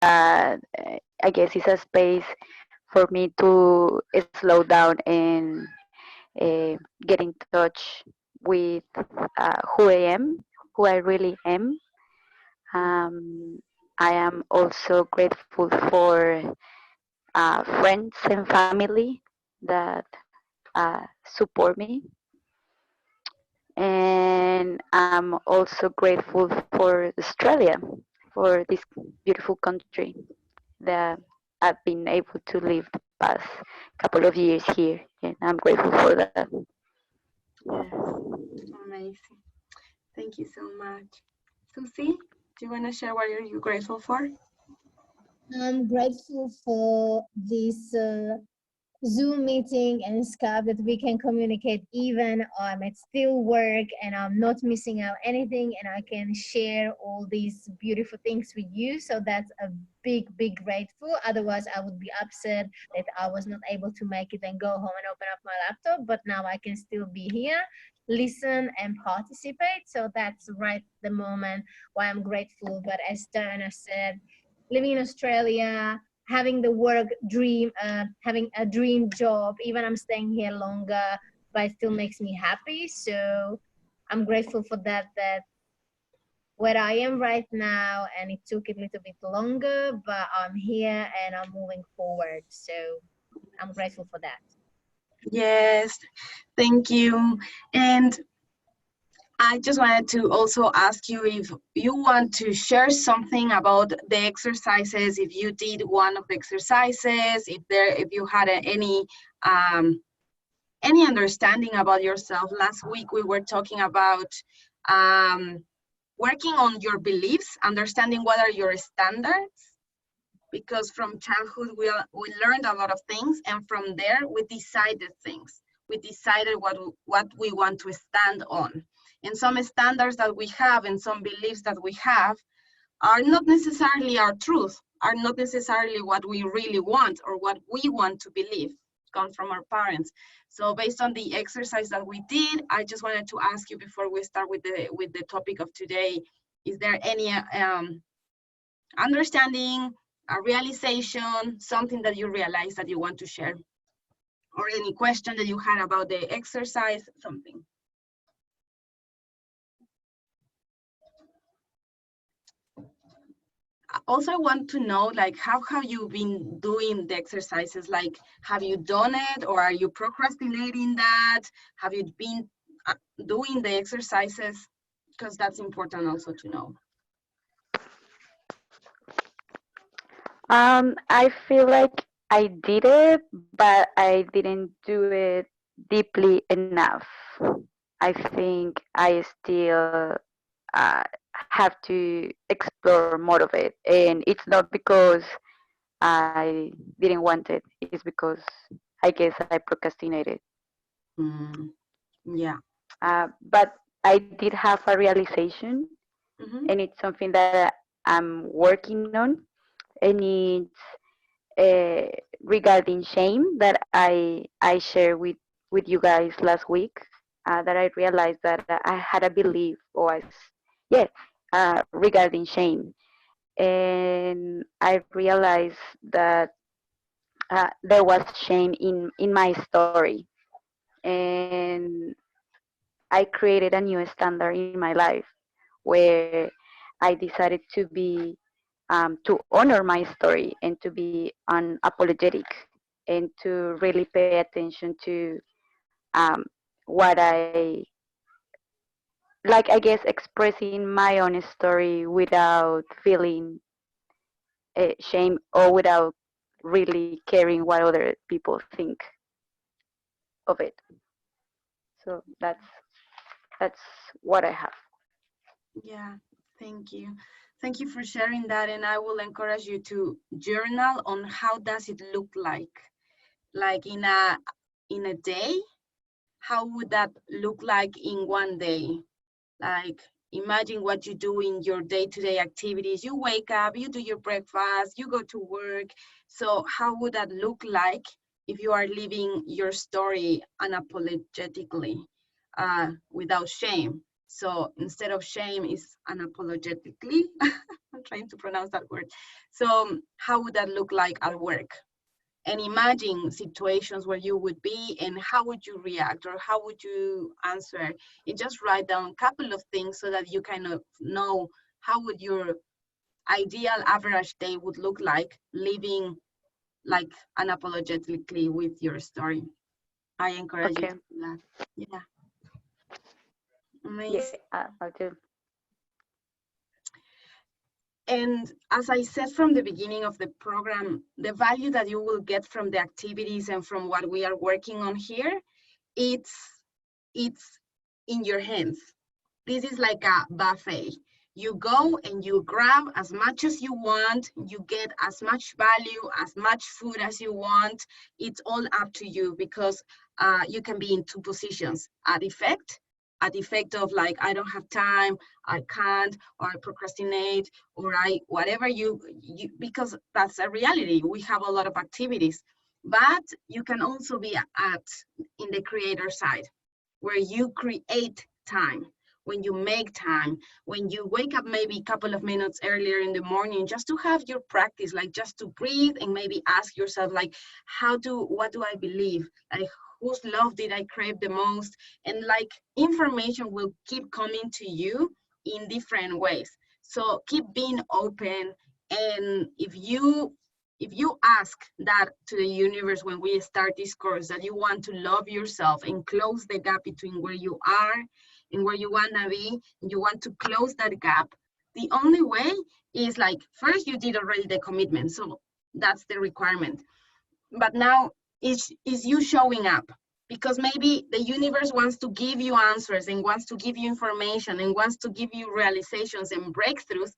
that I guess is a space for me to slow down and get in touch with who I am, who I really am. Um, I am also grateful for friends and family that support me, and I'm also grateful for Australia, for this beautiful country that I've been able to live the past couple of years here, and I'm grateful for that. Yes, amazing. Thank you so much. Susie, do you want to share what are you grateful for? I'm grateful for this Zoom meeting and Skype that we can communicate even at still work and I'm not missing out anything and I can share all these beautiful things with you. So that's a big, big grateful. Otherwise, I would be upset that I was not able to make it and go home and open up my laptop. But now I can still be here, listen and participate. So that's right the moment why I'm grateful. But as Diana said, living in Australia, having the work dream, having a dream job, even I'm staying here longer, but it still makes me happy. So I'm grateful for that, that where I am right now, and it took a little bit longer, but I'm here and I'm moving forward. So I'm grateful for that. Yes, thank you. And I just wanted to also ask you if you want to share something about the exercises, if you did one of the exercises, if you had any understanding about yourself. Last week we were talking about um, working on your beliefs, understanding what are your standards, because from childhood we learned a lot of things, and from there we decided things. We decided what we want to stand on. And some standards that we have and some beliefs that we have are not necessarily our truth, are not necessarily what we really want or what we want to believe, come from our parents. So based on the exercise that we did, I just wanted to ask you before we start with the topic of today, is there any understanding, a realization, something that you realize that you want to share, or any question that you had about the exercise, something? Also, I want to know, like, how have you been doing the exercises? Like, have you done it, or are you procrastinating that? Have you been doing the exercises? Because that's important also to know. I feel like I did it, but I didn't do it deeply enough. I think I still uh, have to explore more of it, and it's not because I didn't want it. It's because I guess I procrastinated. Mm, yeah. But I did have a realization, Mm-hmm. and it's something that I'm working on, and it's regarding shame that I shared with you guys last week. That I realized that I had a belief, or yeah, regarding shame, and I realized that there was shame in my story, and I created a new standard in my life where I decided to honor my story and to be unapologetic and to really pay attention to um, what I guess expressing my own story without feeling shame or without really caring what other people think of it. So that's what I have. Yeah, thank you. Thank you for sharing that. And I will encourage you to journal on how does it look like in a day. How would that look like in one day? Like, imagine what you do in your day-to-day activities. You wake up, you do your breakfast, you go to work. So how would that look like if you are living your story unapologetically, without shame? So instead of shame is unapologetically. I'm trying to pronounce that word. So how would that look like at work? And imagine situations where you would be and how would you react or how would you answer, and just write down a couple of things so that you kind of know how would your ideal average day would look like, living like unapologetically with your story. I encourage you Okay. to do that. Yeah. Yeah, Amazing. I'll do. And as I said from the beginning of the program, the value that you will get from the activities and from what we are working on here, it's in your hands. This is like a buffet. You go and you grab as much as you want, you get as much value, as much food as you want. It's all up to you, because you can be in two positions: at effect of like, I don't have time, I can't, or I procrastinate, or I whatever you because that's a reality. We have a lot of activities, but you can also be at in the creator side, where you create time, when you make time, when you wake up maybe a couple of minutes earlier in the morning, just to have your practice, like just to breathe and maybe ask yourself, like, what do I believe? Like, whose love did I crave the most? And like, information will keep coming to you in different ways. So keep being open. And if you ask that to the universe when we start this course, that you want to love yourself and close the gap between where you are and where you want to be, and you want to close that gap, the only way is like, first you did already the commitment, so that's the requirement. But now is you showing up, because maybe the universe wants to give you answers and wants to give you information and wants to give you realizations and breakthroughs,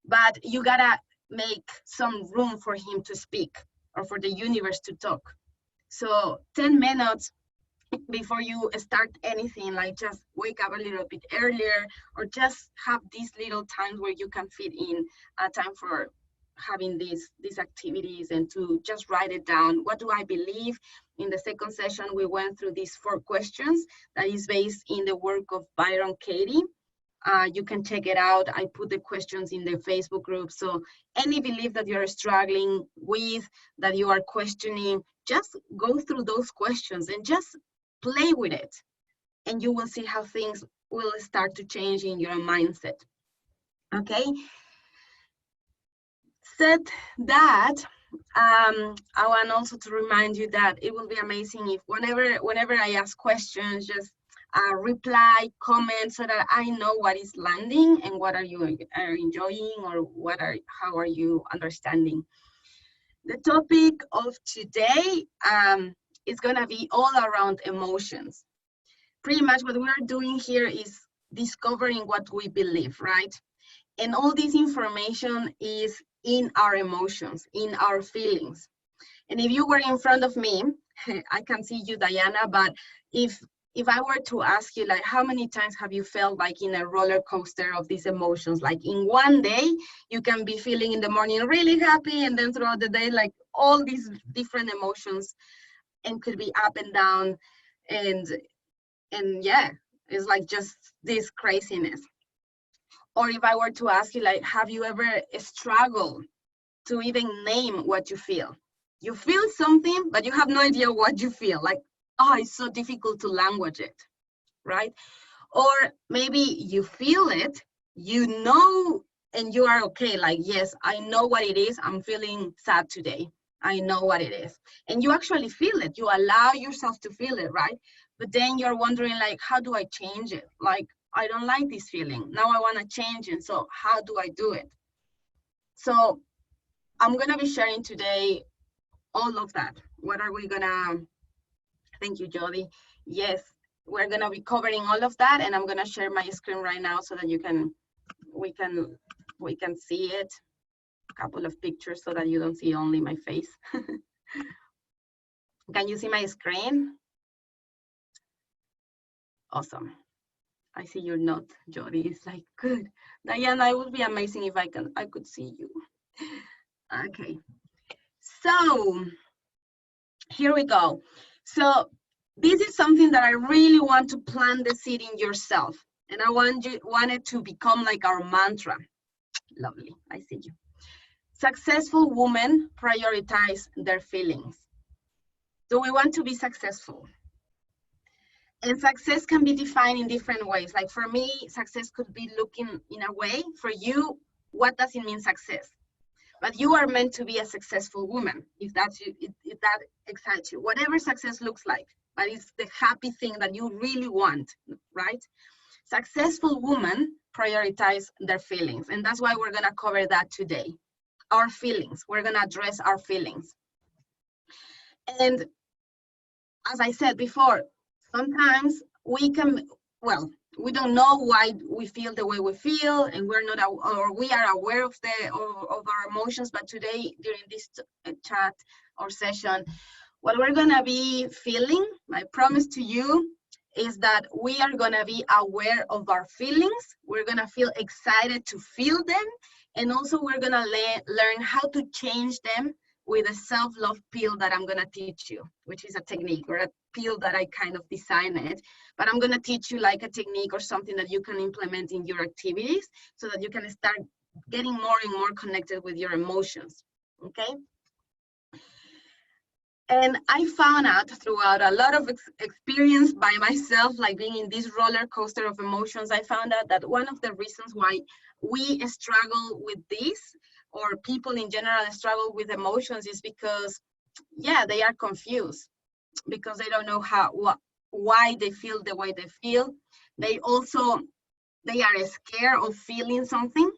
but you gotta make some room for him to speak, or for the universe to talk. So 10 minutes before you start anything, like just wake up a little bit earlier, or just have these little times where you can fit in a time for having these activities, and to just write it down. What do I believe? In the second session, we went through these 4 questions that is based in the work of Byron Katie. You can check it out. I put the questions in the Facebook group. So any belief that you're struggling with, that you are questioning, just go through those questions and just play with it. And you will see how things will start to change in your mindset. Okay? Said that, I want also to remind you that it will be amazing if whenever I ask questions, just reply, comment, so that I know what is landing and what are you enjoying, or how are you understanding. The topic of today is gonna be all around emotions. Pretty much what we're doing here is discovering what we believe, right? And all this information is in our emotions, in our feelings. And if you were in front of me, I can see you, Diana, but if I were to ask you, like, how many times have you felt like in a roller coaster of these emotions? Like, in one day, you can be feeling in the morning really happy, and then throughout the day, like all these different emotions, and could be up and down, and yeah, it's like just this craziness. Or if I were to ask you, like, have you ever struggled to even name what you feel? You feel something, but you have no idea what you feel. Like, oh, it's so difficult to language it, right? Or maybe you feel it, you know, and you are okay. Like, yes, I know what it is. I'm feeling sad today. I know what it is. And you actually feel it. You allow yourself to feel it, right? But then you're wondering, like, how do I change it? Like, I don't like this feeling. Now I want to change it. So how do I do it? So I'm going to be sharing today all of that. What are we going to, thank you, Jody. Yes, we're going to be covering all of that, and I'm going to share my screen right now so that we can see it. A couple of pictures so that you don't see only my face. Can you see my screen? Awesome. I see you're not, Jody. It's like, good. Diana, it would be amazing if I could see you. Okay. So here we go. So this is something that I really want to plant the seed in yourself. And I want it to become like our mantra. Lovely, I see you. Successful women prioritize their feelings. Do we want to be successful? And success can be defined in different ways. Like for me, success could be looking in a way. For you, what does it mean success? But you are meant to be a successful woman, if that's you, if that excites you. Whatever success looks like, but it's the happy thing that you really want, right? Successful women prioritize their feelings, and that's why we're gonna cover that today. Our feelings, we're gonna address our feelings. And as I said before, sometimes we don't know why we feel the way we feel, and we are aware of our emotions. But today, during this chat or session, what we're gonna be feeling, my promise to you, is that we are gonna be aware of our feelings. We're gonna feel excited to feel them, and also we're gonna learn how to change them with a self-love pill that I'm gonna teach you, which is a technique or a pill that I kind of designed, but I'm gonna teach you like a technique or something that you can implement in your activities so that you can start getting more and more connected with your emotions, okay? And I found out throughout a lot of experience by myself, like being in this roller coaster of emotions, I found out that one of the reasons why we struggle with this, or people in general struggle with emotions, is because, yeah, they are confused because they don't know why they feel the way they feel. They are scared of feeling something.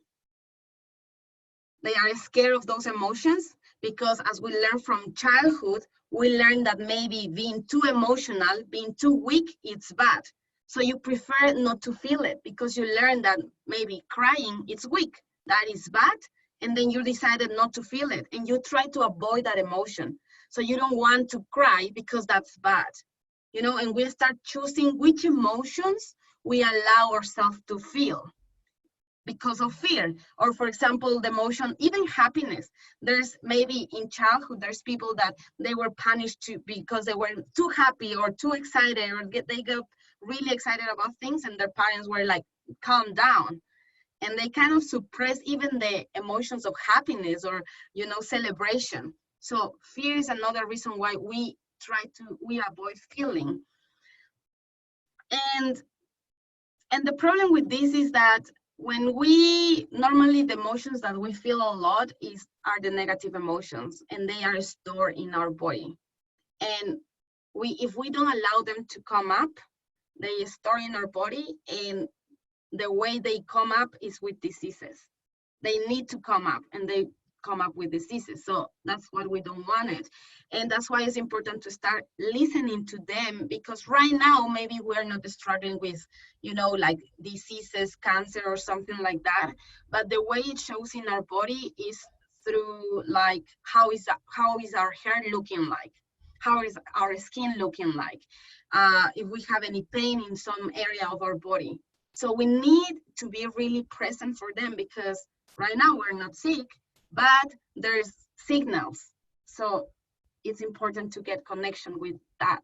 They are scared of those emotions because, as we learn from childhood, we learn that maybe being too emotional, being too weak, it's bad. So you prefer not to feel it because you learn that maybe crying is weak, that is bad, and then you decided not to feel it, and you try to avoid that emotion. So you don't want to cry because that's bad, you know, and we start choosing which emotions we allow ourselves to feel because of fear. Or for example, the emotion, even happiness. There's maybe in childhood, there's people that they were punished because they were too happy or too excited, or they got really excited about things, and their parents were like, calm down. And they kind of suppress even the emotions of happiness or, you know, celebration. So fear is another reason why we avoid feeling. And the problem with this is that when normally the emotions that we feel a lot are the negative emotions, and they are stored in our body. And if we don't allow them to come up, they store in our body, and the way they come up is with diseases. They need to come up, and they come up with diseases. So that's what we don't want it. And that's why it's important to start listening to them, because right now, maybe we're not struggling with, you know, like diseases, cancer or something like that. But the way it shows in our body is through like, how is our hair looking like? How is our skin looking like? If we have any pain in some area of our body. So we need to be really present for them, because right now we're not sick, but there's signals. So it's important to get connection with that.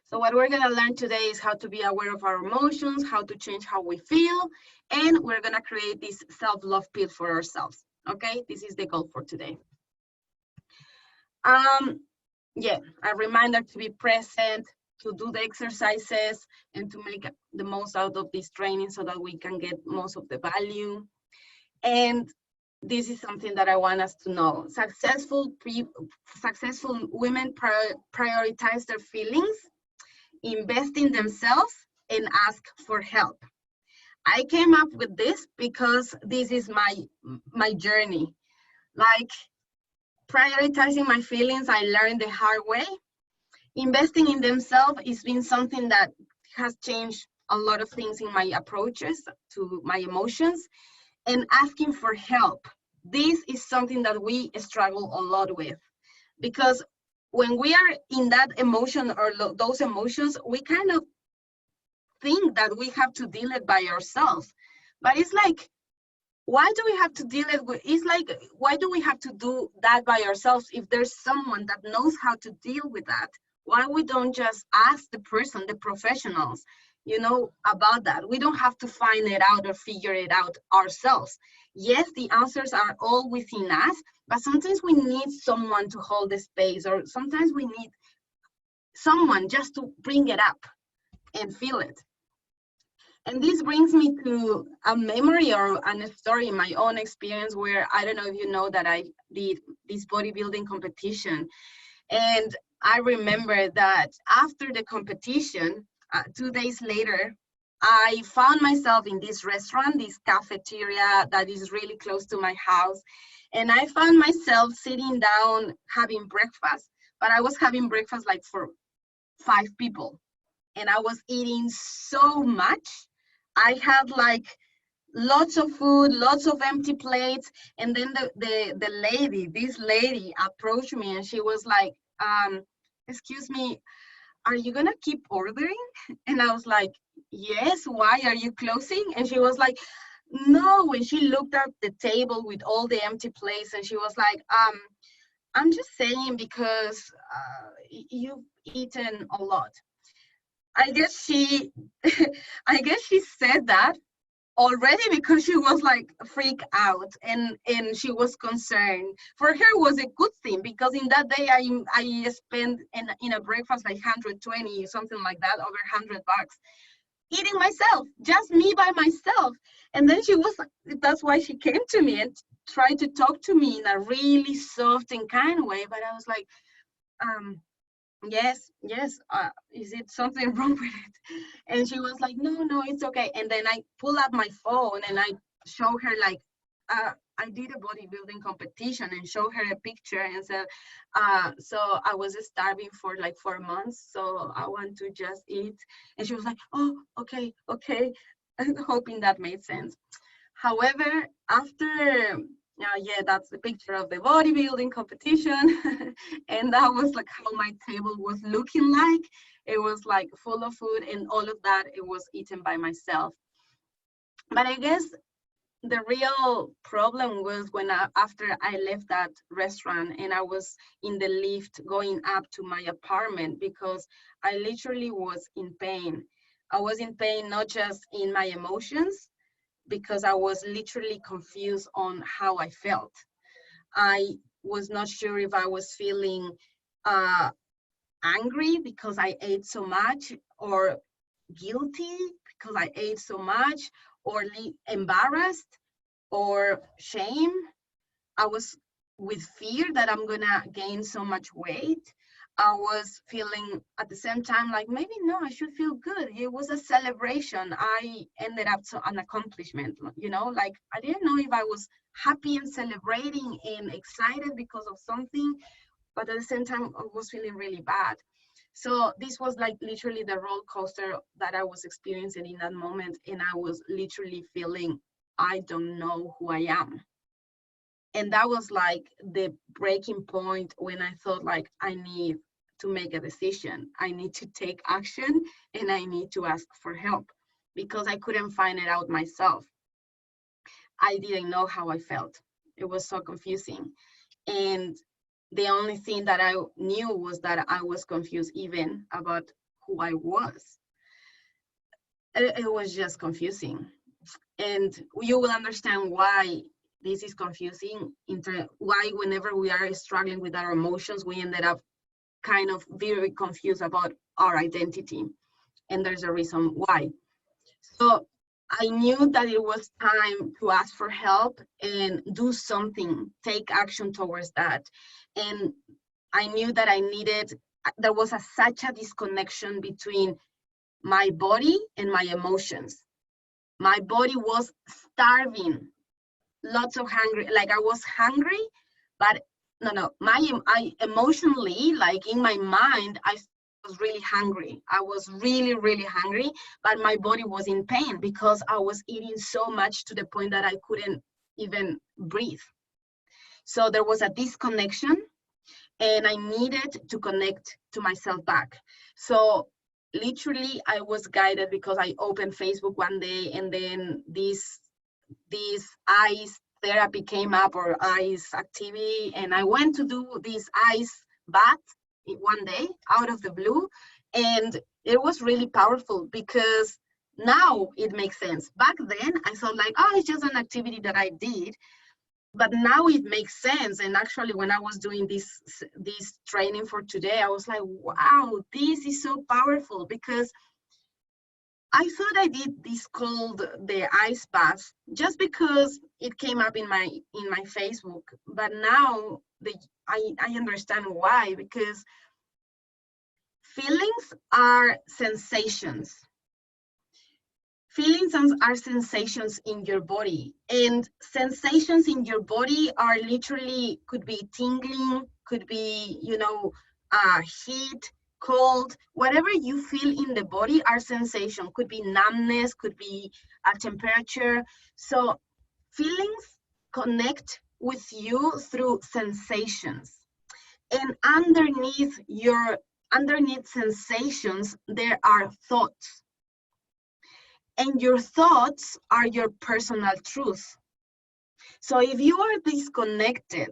So what we're gonna learn today is how to be aware of our emotions, how to change how we feel, and we're gonna create this self-love pill for ourselves, okay? This is the goal for today. Yeah, a reminder to be present, to do the exercises, and to make the most out of this training so that we can get most of the value. And this is something that I want us to know. Successful women prioritize their feelings, invest in themselves, and ask for help. I came up with this because this is my journey. Like, prioritizing my feelings, I learned the hard way. Investing in themselves has been something that has changed a lot of things in my approaches to my emotions. And asking for help, this is something that we struggle a lot with, because when we are in that emotion or those emotions, we kind of think that we have to deal it by ourselves. But it's like, why do we have to deal it with? It's like, why do we have to do that by ourselves if there's someone that knows how to deal with that Why we don't just ask the person, the professionals, you know, about that? We don't have to find it out or figure it out ourselves. Yes, the answers are all within us, but sometimes we need someone to hold the space, or sometimes we need someone just to bring it up and feel it. And this brings me to a memory or a story in my own experience, where I don't know if you know that I did this bodybuilding competition. And I remember that after the competition, 2 days later, I found myself in this restaurant, this cafeteria that is really close to my house. And I found myself sitting down having breakfast, but I was having breakfast like for 5 people. And I was eating so much. I had like lots of food, lots of empty plates. And then this lady approached me, and she was like, excuse me, are you gonna keep ordering? And I was like, yes, why, are you closing? And she was like, no. And she looked at the table with all the empty plates, and she was like, I'm just saying because you've eaten a lot. I guess she said that already because she was like freaked out, and she was concerned. For her it was a good thing, because in that day I spent in a breakfast like 120, something like that, over $100, eating myself, just me by myself. And then that's why she came to me and tried to talk to me in a really soft and kind way. But I was like, yes, is it something wrong with it? And she was like, no, it's okay. And then I pull up my phone and I show her like, I did a bodybuilding competition, and show her a picture and said, so I was starving for like 4 months, so I want to just eat. And she was like, oh, okay. Hoping that made sense. However, after that's the picture of the bodybuilding competition. And that was like how my table was looking like. It was like full of food, and all of that, it was eaten by myself. But I guess the real problem was when after I left that restaurant and I was in the lift going up to my apartment, because I literally was in pain. I was in pain, not just in my emotions, because I was literally confused on how I felt. I was not sure if I was feeling angry because I ate so much, or guilty because I ate so much, or embarrassed, or shame. I was with fear that I'm gonna gain so much weight. I was feeling at the same time like, maybe no, I should feel good. It was a celebration. I ended up to an accomplishment, you know, like I didn't know if I was happy and celebrating and excited because of something, but at the same time, I was feeling really bad. So this was like literally the roller coaster that I was experiencing in that moment. And I was literally feeling, I don't know who I am. And that was like the breaking point when I thought like, I need to make a decision. I need to take action, and I need to ask for help, because I couldn't find it out myself. I didn't know how I felt. It was so confusing. And the only thing that I knew was that I was confused even about who I was. It was just confusing. And you will understand why this is confusing, why whenever we are struggling with our emotions, we ended up kind of very confused about our identity. And there's a reason why. So I knew that it was time to ask for help and do something, take action towards that. And I knew that there was such a disconnection between my body and my emotions. My body was starving, lots of hungry, like I was hungry, but I emotionally, like in my mind, I was really hungry. I was really, really hungry, but my body was in pain because I was eating so much to the point that I couldn't even breathe. So there was a disconnection, and I needed to connect to myself back. So literally I was guided because I opened Facebook one day, and then this ice therapy came up, or ice activity, and I went to do this ice bath one day out of the blue. And it was really powerful because now it makes sense. Back then I thought like, oh, it's just an activity that I did. But now it makes sense. And actually, when I was doing this training for today, I was like, wow, this is so powerful, because I thought I did this called the ice bath just because it came up in my Facebook. But now I understand why, because feelings are sensations. Feelings are sensations in your body, and sensations in your body are literally, could be tingling, could be, heat, cold, whatever you feel in the body are sensation. Could be numbness, could be a temperature. So feelings connect with you through sensations, and underneath sensations there are thoughts. And your thoughts are your personal truth. So if you are disconnected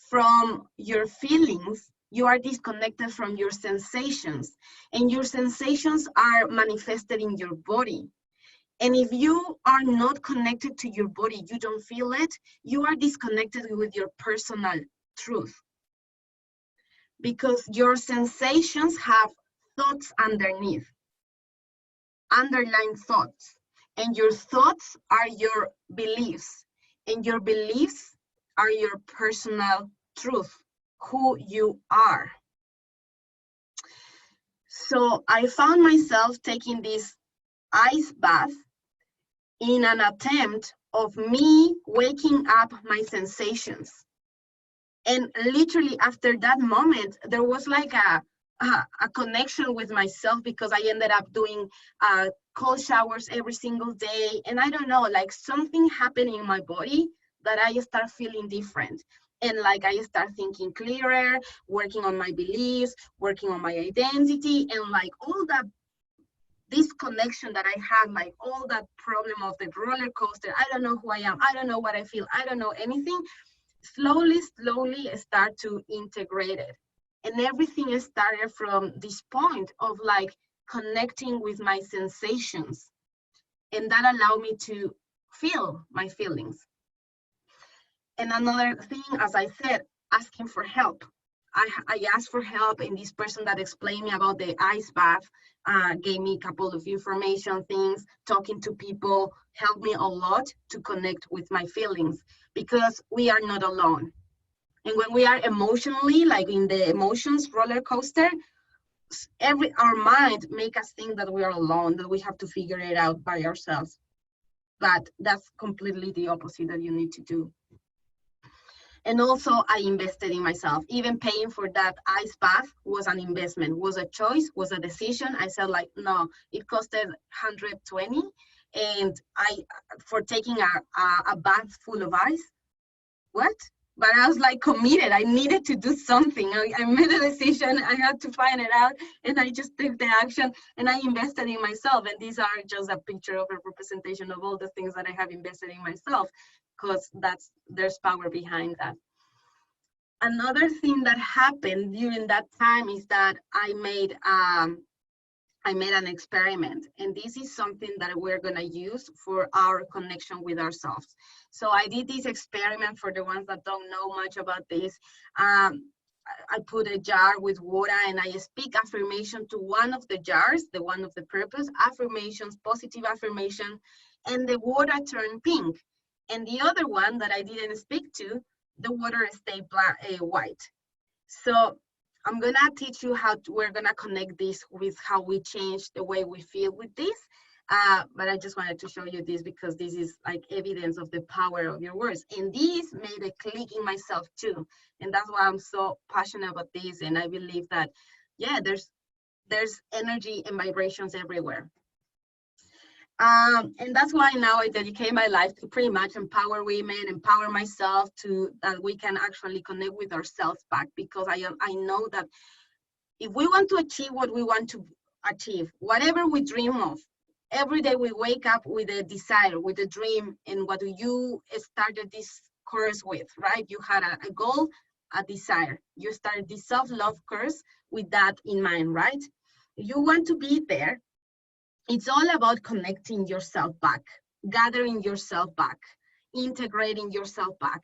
from your feelings, you are disconnected from your sensations, and your sensations are manifested in your body. And if you are not connected to your body, you don't feel it, you are disconnected with your personal truth. Because your sensations have thoughts underneath. Underlying thoughts, and your thoughts are your beliefs, and your beliefs are your personal truth, who you are. So I found myself taking this ice bath in an attempt of me waking up my sensations. And literally after that moment, there was like a connection with myself, because I ended up doing cold showers every single day. And I don't know, like something happened in my body that I start feeling different. And like I start thinking clearer, working on my beliefs, working on my identity, and like all that, this connection that I had, like all that problem of the roller coaster. I don't know who I am. I don't know what I feel. I don't know anything. Slowly start to integrate it. And everything started from this point of like connecting with my sensations. And that allowed me to feel my feelings. And another thing, as I said, asking for help. I asked for help, and this person that explained me about the ice bath gave me a couple of information things. Talking to people helped me a lot to connect with my feelings, because we are not alone. And when we are emotionally, like in the emotions roller coaster, our mind make us think that we are alone, that we have to figure it out by ourselves. But that's completely the opposite that you need to do. And also I invested in myself. Even paying for that ice bath was an investment, was a choice, was a decision. I said like, no, it costed 120. And for taking a bath full of ice, what? But I was like committed. I needed to do something. I made a decision. I had to find it out, and I just took the action, and I invested in myself. And these are just a picture of a representation of all the things that I have invested in myself, because there's power behind that. Another thing that happened during that time is that I made an experiment, and this is something that we're going to use for our connection with ourselves. So I did this experiment. For the ones that don't know much about this, I put a jar with water, and I speak affirmation to one of the jars, the one of the purpose affirmations, positive affirmation, and the water turned pink. And the other one that I didn't speak to, the water stayed white. So I'm gonna teach you we're gonna connect this with how we change the way we feel with this. But I just wanted to show you this because this is like evidence of the power of your words. And this made a click in myself too. And that's why I'm so passionate about this. And I believe that, yeah, there's energy and vibrations everywhere. And that's why now I dedicate my life to pretty much empower women, empower myself, to that we can actually connect with ourselves back, because I know that if we want to achieve what we want to achieve, whatever we dream of, every day we wake up with a desire, with a dream. And what you started this course with, right? You had a goal, a desire. You start the self-love course with that in mind, right? You want to be there. It's all about connecting yourself back, gathering yourself back, integrating yourself back.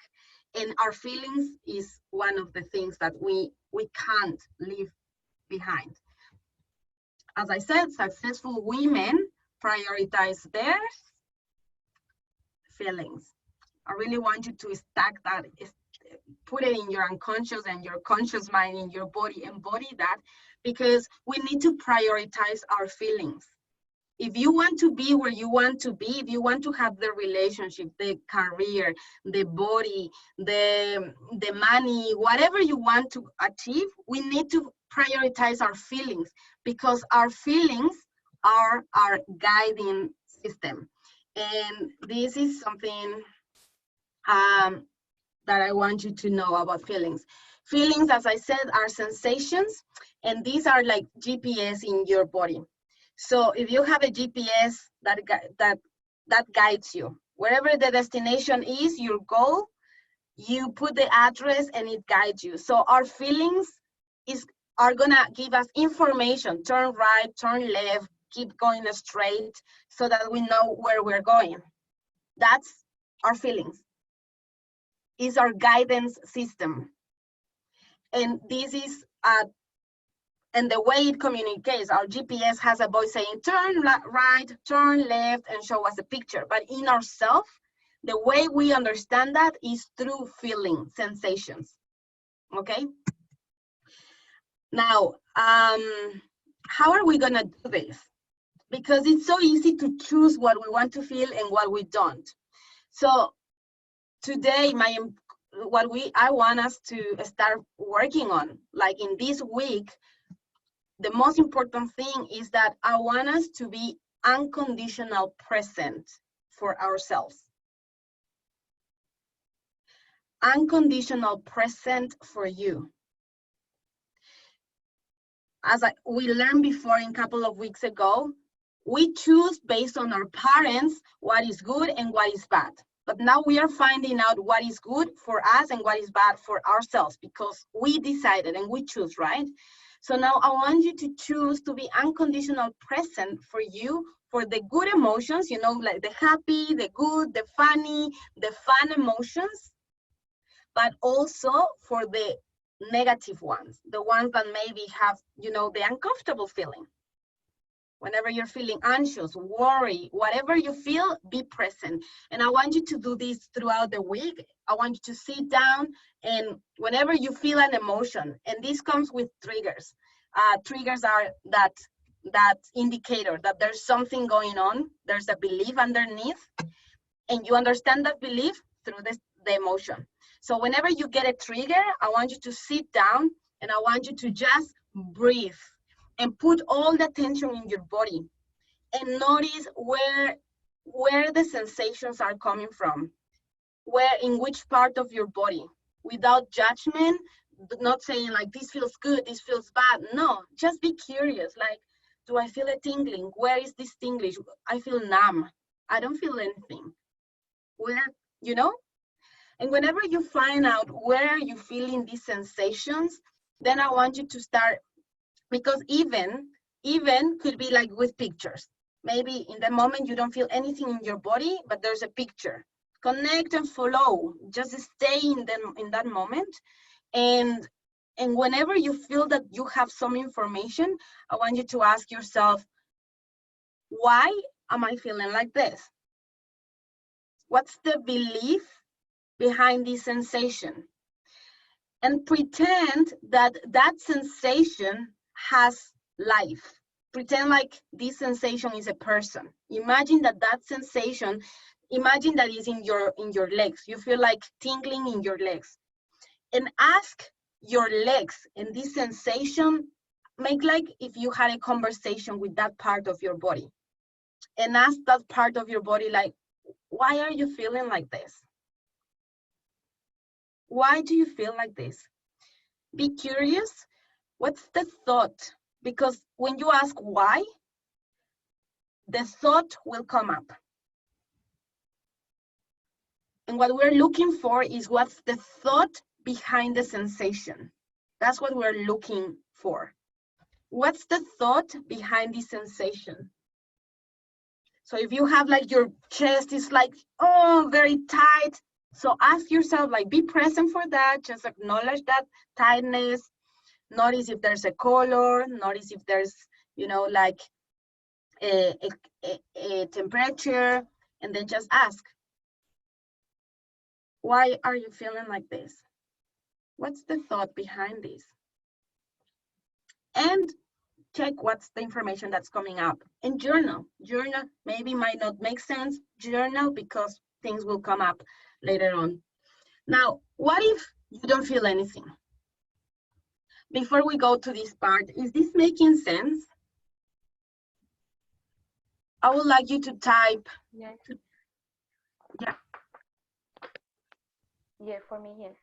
And our feelings is one of the things that we can't leave behind. As I said, successful women prioritize their feelings. I really want you to stack that, put it in your unconscious and your conscious mind, in your body, embody that, because we need to prioritize our feelings. If you want to be where you want to be, if you want to have the relationship, the career, the body, the money, whatever you want to achieve, we need to prioritize our feelings, because our feelings are our guiding system. And this is something that I want you to know about feelings. Feelings, as I said, are sensations, and these are like GPS in your body. So if you have a GPS that guides you, wherever the destination is, your goal, you put the address and it guides you. So our feelings are gonna give us information, turn right, turn left, keep going straight, so that we know where we're going. That's our feelings. Is our guidance system. And this is and the way it communicates, our GPS has a voice saying turn right, turn left, and show us a picture. But in ourselves, the way we understand that is through feeling, sensations. Okay? Now, how are we gonna do this? Because it's so easy to choose what we want to feel and what we don't. So today, I want us to start working on, like in this week, the most important thing is that I want us to be unconditional present for ourselves. Unconditional present for you. As we learned before in a couple of weeks ago, we choose based on our parents what is good and what is bad. But now we are finding out what is good for us and what is bad for ourselves, because we decided and we choose, right? So now I want you to choose to be unconditional present for you, for the good emotions, you know, like the happy, the good, the funny, the fun emotions, but also for the negative ones, the ones that maybe have, you know, the uncomfortable feeling. Whenever you're feeling anxious, worry, whatever you feel, be present. And I want you to do this throughout the week. I want you to sit down, and whenever you feel an emotion, and this comes with triggers. Triggers are that indicator that there's something going on, there's a belief underneath, and you understand that belief through the emotion. So whenever you get a trigger, I want you to sit down, and I want you to just breathe and put all the attention in your body and notice where the sensations are coming from, in which part of your body, without judgment, not saying like this feels good, this feels bad. No, just be curious. Like, do I feel a tingling? Where is this tingling? I feel numb. I don't feel anything. Where, you know? And whenever you find out where you're feeling these sensations, then I want you to start, because even could be like with pictures. Maybe in the moment you don't feel anything in your body, but there's a picture. Connect and follow. Just stay in that moment. And whenever you feel that you have some information, I want you to ask yourself, why am I feeling like this? What's the belief behind this sensation? And pretend that sensation has life. Pretend like this sensation is a person. Imagine that sensation, imagine that is in your legs. You feel like tingling in your legs. And ask your legs and this sensation, make like if you had a conversation with that part of your body. And ask that part of your body, like, why are you feeling like this? Why do you feel like this? Be curious. What's the thought? Because when you ask why, the thought will come up. And what we're looking for is what's the thought behind the sensation. That's what we're looking for. What's the thought behind the sensation? So if you have like your chest is like, oh, very tight. So ask yourself, like, be present for that. Just acknowledge that tightness. Notice if there's a color. Notice if there's, you know, like a temperature. And then just ask, why are you feeling like this? What's the thought behind this? And check what's the information that's coming up. And journal. Journal maybe might not make sense. Journal, because things will come up later on. Now, what if you don't feel anything? Before we go to this part, is this making sense? I would like you to type. Yeah. Yeah. Yeah, for me, yes.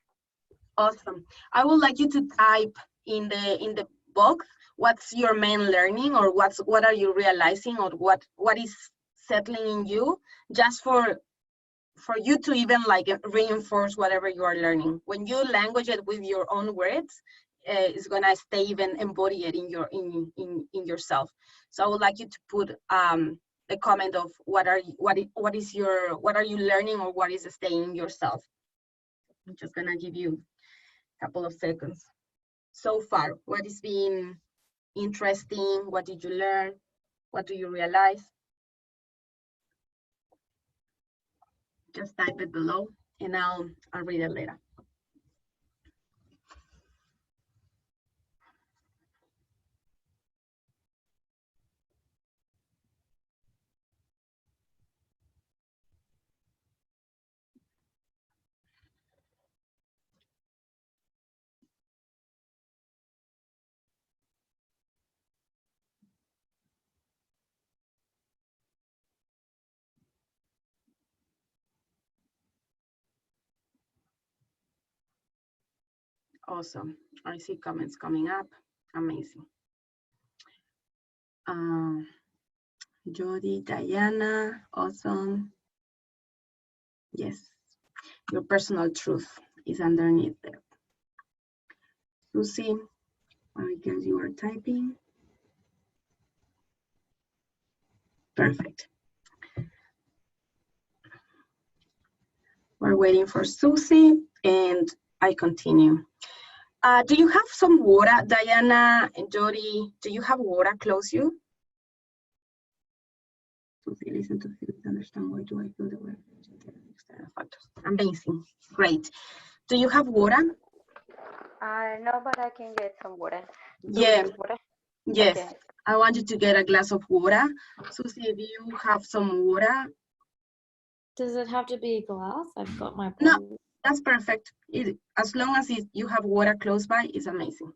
Awesome. I would like you to type in the box what's your main learning, or what are you realizing, or what is settling in you, just for you to even like reinforce whatever you are learning. When you language it with your own words, it's gonna stay even embodied in your in yourself. So I would like you to put the comment of what are you learning, or what is staying in yourself. I'm just gonna give you a couple of seconds. So far, what is being interesting? What did you learn? What do you realize? Just type it below, and I'll read it later. Awesome. I see comments coming up. Amazing. Jody, Diana, awesome. Yes, your personal truth is underneath there. Susie, I guess you are typing. Perfect. We're waiting for Susie, and I continue. Do you have some water, Diana and Jody? Do you have water close to you? Susie, listen to feel, understand why do I feel the way. Amazing, great. Do you have water? No, but I can get some water. Yeah. Water? Yes. Okay. I want you to get a glass of water. Susie, if you have some water. Does it have to be a glass? I've got my No, bottle. that's perfect. As long as you have water close by, it's amazing.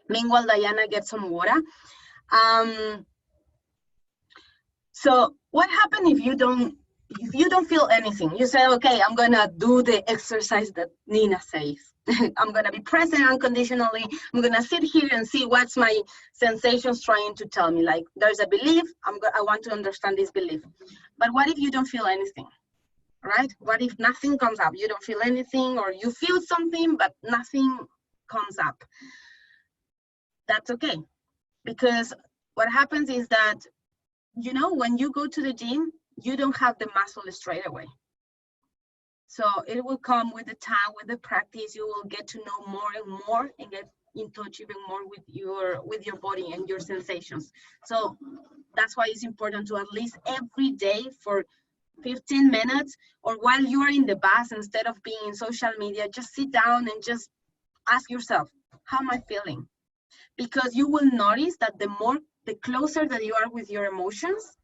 Meanwhile, Diana gets some water. So what happens if you don't feel anything? You say, okay, I'm gonna do the exercise that Nina says. I'm gonna be present unconditionally. I'm gonna sit here and see what's my sensations trying to tell me. Like, there's a belief. I want to understand this belief. But what if you don't feel anything? Right? What if nothing comes up? You don't feel anything, or you feel something but nothing comes up. That's okay, because what happens is that, you know, when you go to the gym, you don't have the muscle straight away. So it will come with the time, with the practice. You will get to know more and more, and get in touch even more with your body and your sensations. So that's why it's important to at least every day for 15 minutes, or while you are in the bus, instead of being in social media, just sit down and just ask yourself, how am I feeling? Because you will notice that the closer that you are with your emotions,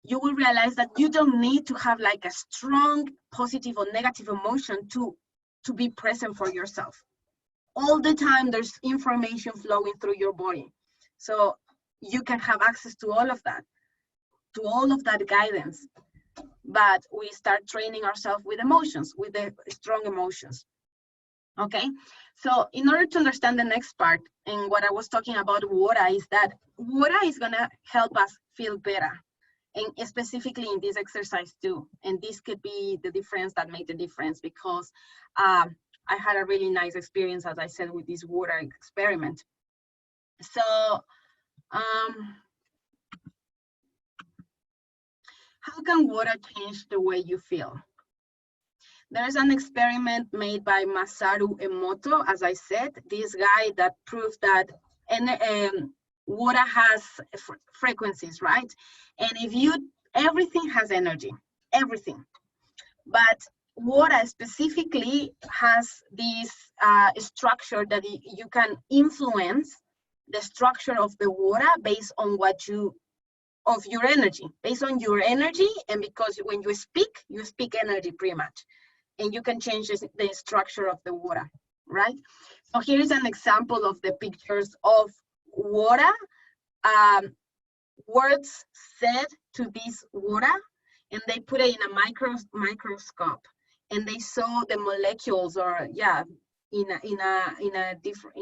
you will realize that you don't need to have like a strong positive or negative emotion to be present for yourself. All the time there's information flowing through your body. So you can have access to all of that guidance. But we start training ourselves with emotions, with the strong emotions. Okay, so in order to understand the next part, and what I was talking about water, is that water is gonna help us feel better, and specifically in this exercise too. And this could be the difference that made the difference, because I had a really nice experience, as I said, with this water experiment. So how can water change the way you feel? There's an experiment made by Masaru Emoto, as I said, this guy that proves that water has frequencies, right? And everything has energy, everything. But water specifically has this structure that you can influence the structure of the water based on of your energy, based on your energy. And because when you speak energy pretty much, and you can change the structure of the water, right? So here is an example of the pictures of water, words said to this water, and they put it in a microscope, and they saw the molecules, or in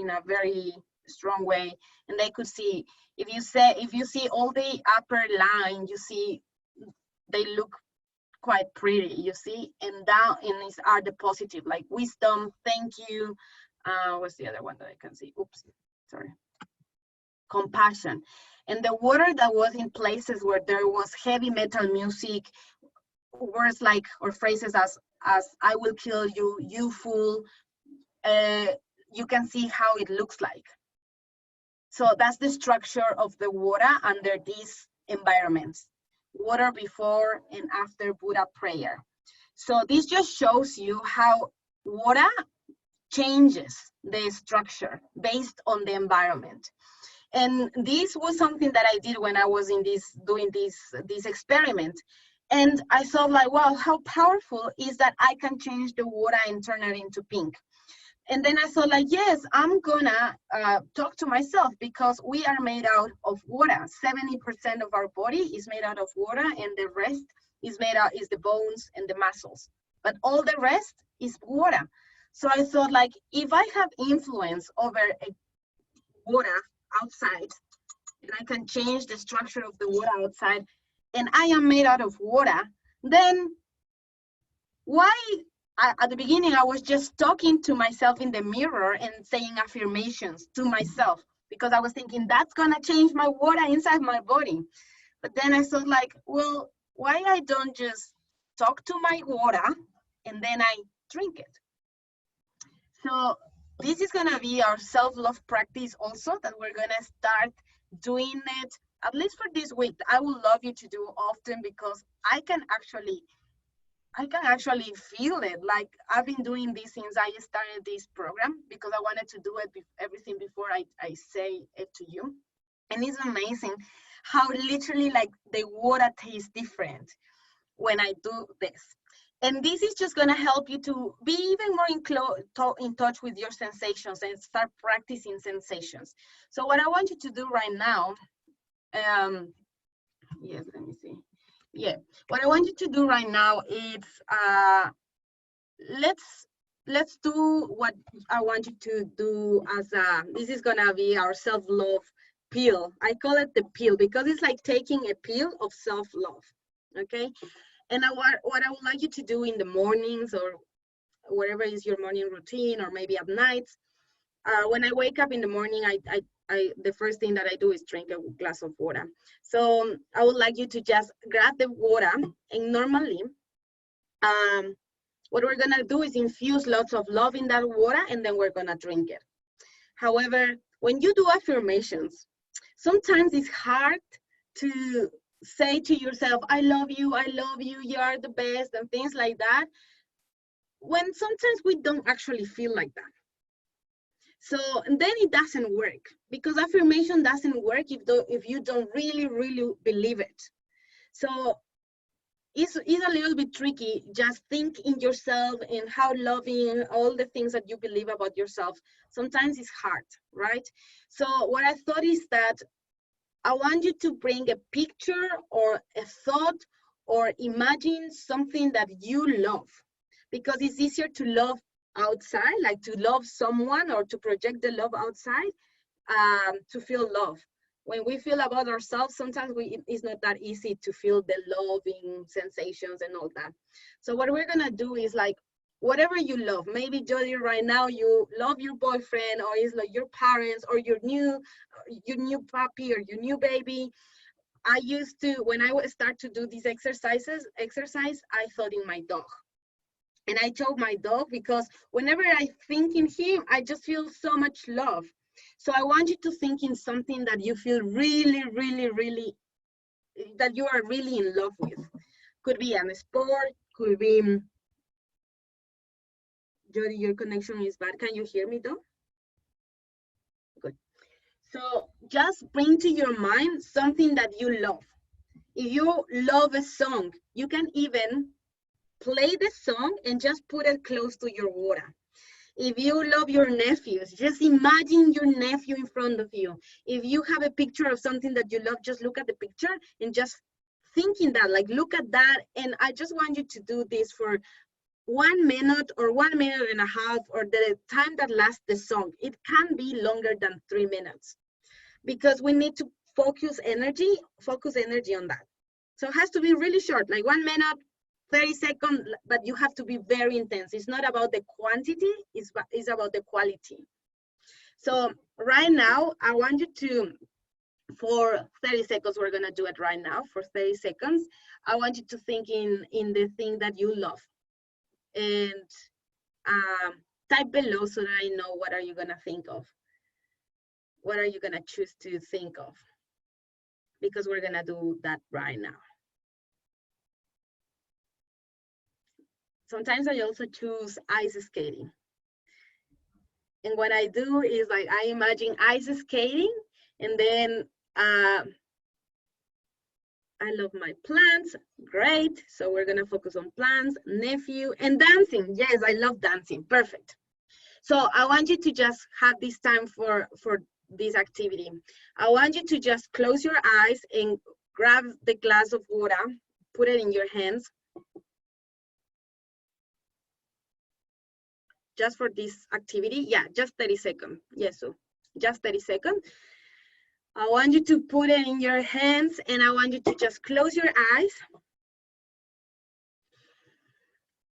a very strong way, and they could see, if you see all the upper line, you see they look quite pretty, you see, and down in these are the positive, like wisdom, thank you, what's the other one that I can see? Oops, sorry. Compassion. And the water that was in places where there was heavy metal music, words like, or phrases as I will kill you, you fool, you can see how it looks like. So that's the structure of the water under these environments. Water before and after Buddha prayer. So this just shows you how water changes the structure based on the environment. And this was something that I did when I was doing this experiment. And I thought, like, wow, how powerful is that I can change the water and turn it into pink. And then I thought, like, yes, I'm gonna talk to myself, because we are made out of water. 70% of our body is made out of water, and the rest is the bones and the muscles. But all the rest is water. So I thought, like, if I have influence over water outside, and I can change the structure of the water outside, and I am made out of water, then why? At the beginning, I was just talking to myself in the mirror and saying affirmations to myself, because I was thinking that's gonna change my water inside my body. But then I thought, like, well, why I don't just talk to my water and then I drink it? So this is gonna be our self-love practice also, that we're gonna start doing it, at least for this week. I would love you to do often, because I can actually feel it. Like, I've been doing this since I started this program, because I wanted to do it everything before I say it to you. And it's amazing how literally, like, the water tastes different when I do this. And this is just gonna help you to be even more in touch with your sensations and start practicing sensations. So what I want you to do right now, yes, let me see. Yeah, what I want you to do right now is, let's do what I want you to do as this is gonna be our self-love pill. I call it the pill because it's like taking a pill of self-love, okay? And what I would like you to do in the mornings, or whatever is your morning routine, or maybe at nights, when I wake up in the morning, the first thing that I do is drink a glass of water. So I would like you to just grab the water, and normally, what we're gonna do is infuse lots of love in that water, and then we're gonna drink it. However, when you do affirmations, sometimes it's hard to say to yourself, I love you, you are the best, and things like that, when sometimes we don't actually feel like that. So then it doesn't work, because affirmation doesn't work if you don't really believe it. So it's a little bit tricky. Just think in yourself and how loving, all the things that you believe about yourself. Sometimes it's hard, right? So what I thought is that I want you to bring a picture or a thought, or imagine something that you love, because it's easier to love outside, like to love someone or to project the love outside, to feel love. When we feel about ourselves, sometimes it's not that easy to feel the loving sensations and all that. So what we're gonna do is, like, whatever you love. Maybe Jody, right now you love your boyfriend, or it's like your parents, or your new puppy, or your new baby. I used to, when I would start to do these exercise, I thought in my dog. And I chose my dog because whenever I think in him, I just feel so much love. So I want you to think in something that you feel really, really, really, that you are really in love with. Could be a sport, could be, Jody, your connection is bad. Can you hear me though? Good. So just bring to your mind something that you love. If you love a song, you can even play the song and just put it close to your water. If you love your nephews, just imagine your nephew in front of you. If you have a picture of something that you love, just look at the picture and just thinking that, like, look at that. And I just want you to do this for 1 minute or 1 minute and a half, or the time that lasts the song. It can be longer than 3 minutes because we need to focus energy on that. So it has to be really short, like 1 minute, 30 seconds, but you have to be very intense. It's not about the quantity, it's about the quality. So right now, I want you to, for 30 seconds, we're gonna do it right now. For 30 seconds, I want you to think in the thing that you love. And type below so that I know what are you gonna think of. What are you gonna choose to think of? Because we're gonna do that right now. Sometimes I also choose ice skating. And what I do is, like, I imagine ice skating, and then I love my plants. Great. So we're gonna focus on plants, nephew, and dancing. Yes, I love dancing. Perfect. So I want you to just have this time for this activity. I want you to just close your eyes and grab the glass of water, put it in your hands. Just for this activity, yeah, just 30 seconds. Yes, so just 30 seconds. I want you to put it in your hands, and I want you to just close your eyes.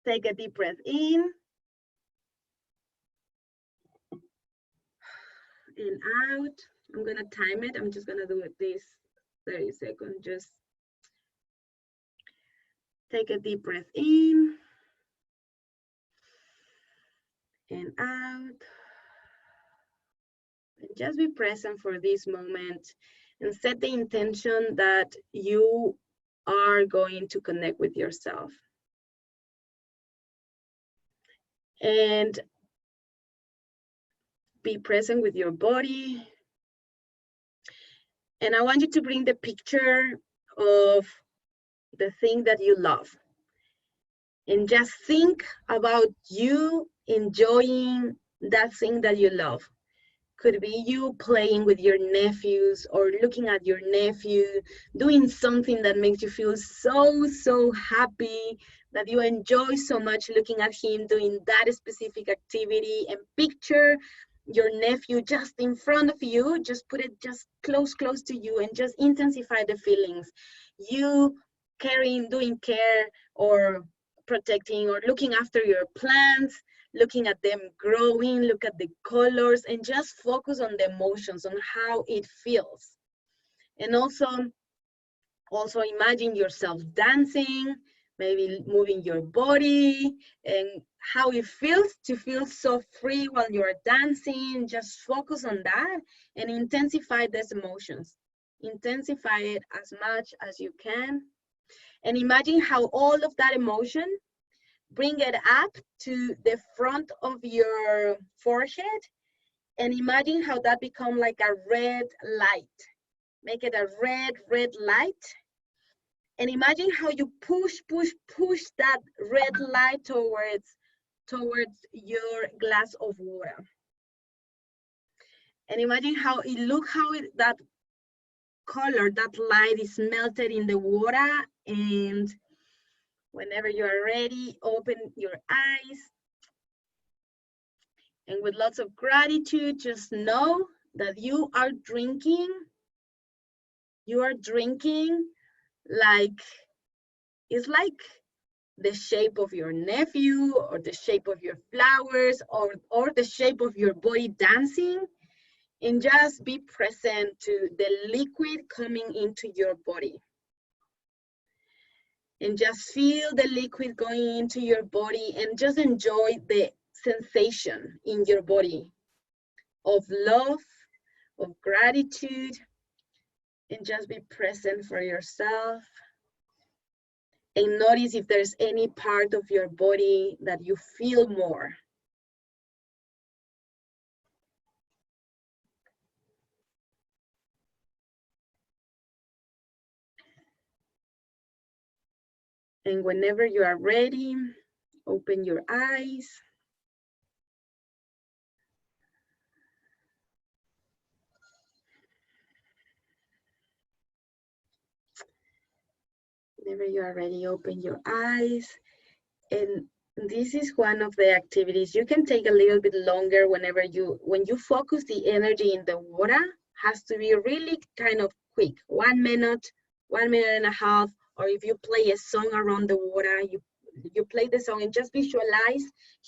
Take a deep breath in and out. I'm gonna time it. I'm just gonna do it this 30 seconds. Just take a deep breath in and out. And just be present for this moment and set the intention that you are going to connect with yourself. And be present with your body. And I want you to bring the picture of the thing that you love. And just think about you enjoying that thing that you love. Could be you playing with your nephews, or looking at your nephew, doing something that makes you feel so happy, that you enjoy so much looking at him doing that specific activity. And picture your nephew just in front of you. Just put it just close to you, and just intensify the feelings. You caring, doing care, or protecting, or looking after your plants, looking at them growing, look at the colors, and just focus on the emotions, on how it feels. And also imagine yourself dancing, maybe moving your body, and how it feels to feel so free while you're dancing. Just focus on that and intensify these emotions. Intensify it as much as you can. And imagine how all of that emotion, bring it up to the front of your forehead, and imagine how that becomes like a red light. Make it a red light. And imagine how you push that red light towards your glass of water. And imagine how it looks, that color, that light is melted in the water. And whenever you are ready, open your eyes. And with lots of gratitude, just know that you are drinking like, it's like the shape of your nephew, or the shape of your flowers, or the shape of your body dancing, and just be present to the liquid coming into your body. And just feel the liquid going into your body, and just enjoy the sensation in your body of love, of gratitude, and just be present for yourself. And notice if there's any part of your body that you feel more. And whenever you are ready, open your eyes. Whenever you are ready, open your eyes. And this is one of the activities. You can take a little bit longer when you focus the energy in the water, has to be really kind of quick. 1 minute, 1.5 minutes, or if you play a song around the water, you play the song and just visualize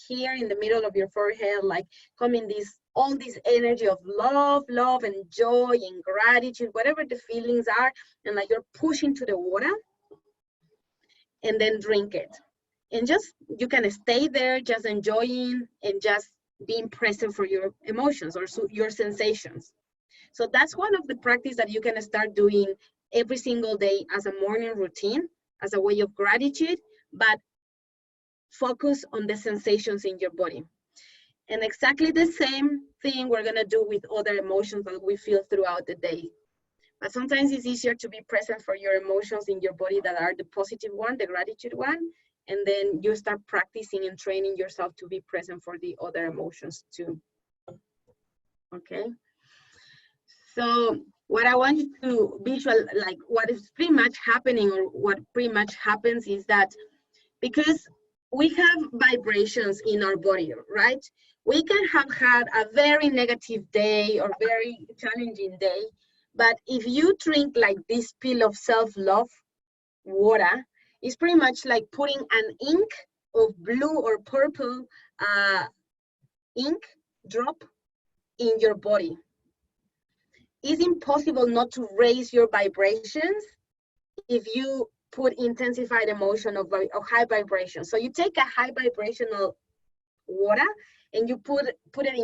here in the middle of your forehead, like coming all this energy of love and joy and gratitude, whatever the feelings are, and like you're pushing to the water, and then drink it. And just, you can stay there just enjoying and just being present for your emotions or your sensations. So that's one of the practice that you can start doing every single day as a morning routine, as a way of gratitude, but focus on the sensations in your body. And exactly the same thing we're gonna do with other emotions that we feel throughout the day. But sometimes it's easier to be present for your emotions in your body that are the positive one, the gratitude one, and then you start practicing and training yourself to be present for the other emotions too. Okay. So what I want you to visual, like what is pretty much happening, or what pretty much happens, is that because we have vibrations in our body, right? We can have had a very negative day or very challenging day, but if you drink like this pill of self-love water, it's pretty much like putting an ink of blue or purple ink drop in your body. It's impossible not to raise your vibrations if you put intensified emotion of high vibration. So you take a high vibrational water and you put it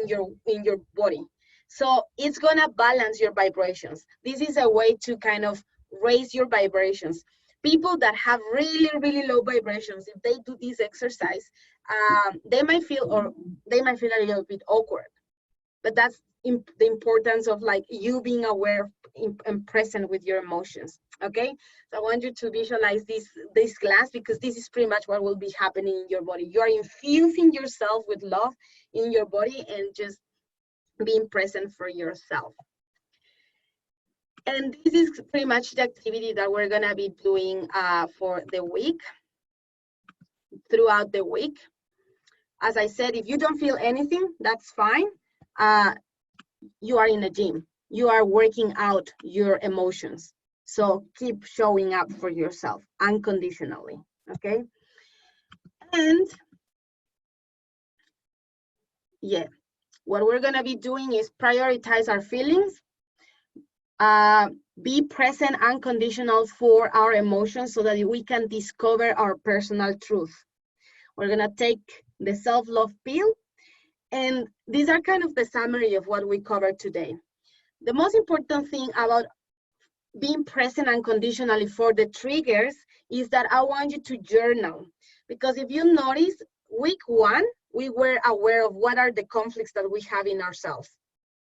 in your body. So it's gonna balance your vibrations. This is a way to kind of raise your vibrations. People that have really, really low vibrations, if they do this exercise, they might feel a little bit awkward. But that's the importance of like you being aware and present with your emotions. Okay, so I want you to visualize this glass, because this is pretty much what will be happening in your body. You are infusing yourself with love in your body and just being present for yourself. And this is pretty much the activity that we're gonna be doing for the week, throughout the week. As I said, if you don't feel anything, that's fine. You are in the gym. You are working out your emotions. So keep showing up for yourself unconditionally, okay? And yeah, what we're gonna be doing is prioritize our feelings, be present unconditional for our emotions so that we can discover our personal truth. We're gonna take the self-love pill, and these are kind of the summary of what we covered today. The most important thing about being present unconditionally for the triggers is that I want you to journal, because if you notice, week 1, we were aware of what are the conflicts that we have in ourselves.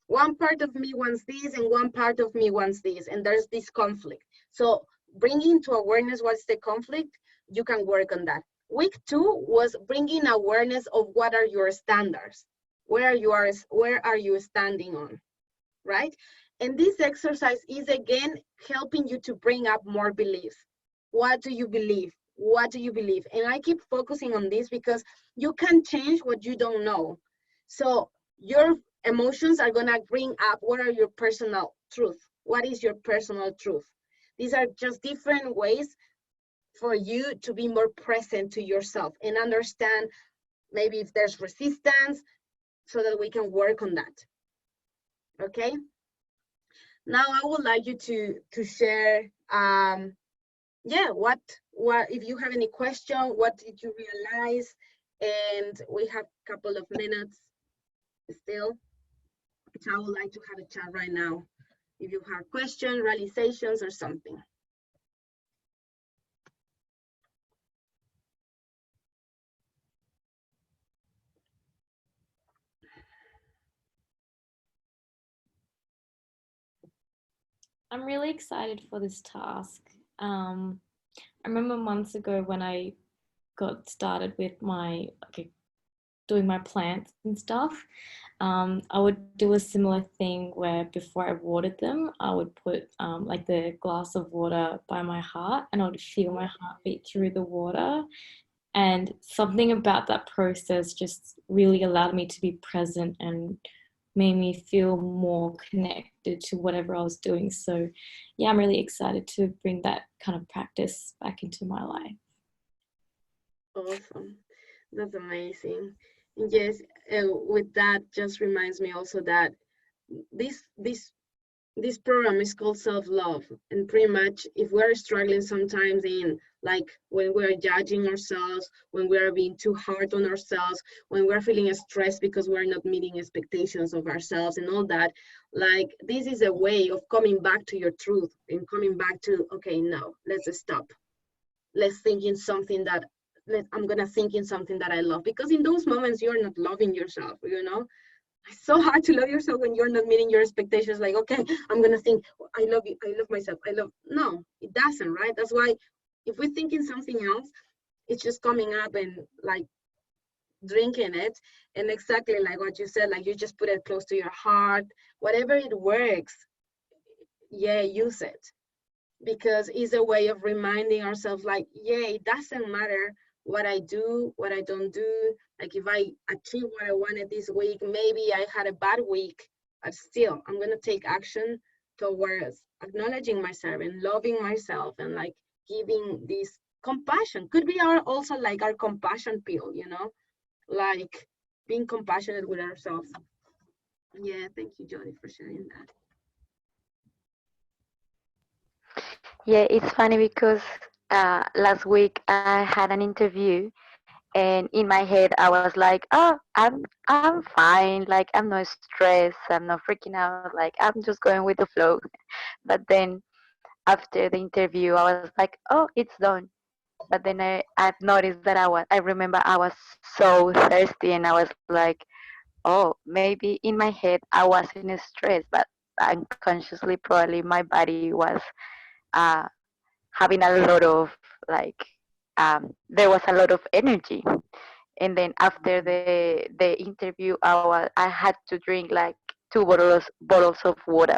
One part of me wants this and one part of me wants this, and there's this conflict. So bringing to awareness what's the conflict, you can work on that. Week 2 was bringing awareness of what are your standards, where are you standing on, right? And this exercise is again helping you to bring up more beliefs. What do you believe? What do you believe? And I keep focusing on this because you can change what you don't know. So your emotions are gonna bring up what are your personal truth. What is your personal truth? These are just different ways for you to be more present to yourself and understand maybe if there's resistance so that we can work on that. Okay. Now I would like you to share, yeah, what if you have any question, what did you realize? And we have a couple of minutes still. So I would like to have a chat right now. If you have questions, realizations, or something. I'm really excited for this task. I remember months ago when I got started with my doing my plants and stuff. I would do a similar thing where before I watered them, I would put like the glass of water by my heart, and I would feel my heartbeat through the water. And something about that process just really allowed me to be present and made me feel more connected to whatever I was doing. So yeah, I'm really excited to bring that kind of practice back into my life. Awesome. That's amazing. Yes, with that just reminds me also that this program is called self-love, and pretty much if we're struggling sometimes in like when we're judging ourselves, when we're being too hard on ourselves, when we're feeling stressed because we're not meeting expectations of ourselves and all that, like this is a way of coming back to your truth and coming back to, okay, no, let's stop. Let's think in something that I'm gonna think in something that I love, because in those moments you're not loving yourself, you know. It's so hard to love yourself when you're not meeting your expectations. Like, okay, I'm gonna think, I love you, I love myself, no, it doesn't, right? That's why if we think in something else, it's just coming up and like drinking it. And exactly like what you said, like you just put it close to your heart, whatever it works, yeah, use it, because it's a way of reminding ourselves like, yeah, it doesn't matter what I do, what I don't do. Like if I achieve what I wanted this week, maybe I had a bad week, but still I'm gonna take action towards acknowledging myself and loving myself and like giving this compassion. Could be our also like our compassion pill, you know, like being compassionate with ourselves. Yeah, thank you, Jody, for sharing that. Yeah, it's funny because last week I had an interview, and in my head I was like, oh, I'm fine, like I'm not stressed, I'm not freaking out, like I'm just going with the flow. But then after the interview I was like, oh, it's done. But then I've noticed that I remember I was so thirsty, and I was like, oh, maybe in my head I wasn't stressed, but unconsciously probably my body was uh, having a lot of like there was a lot of energy. And then after the interview I had to drink like two bottles of water,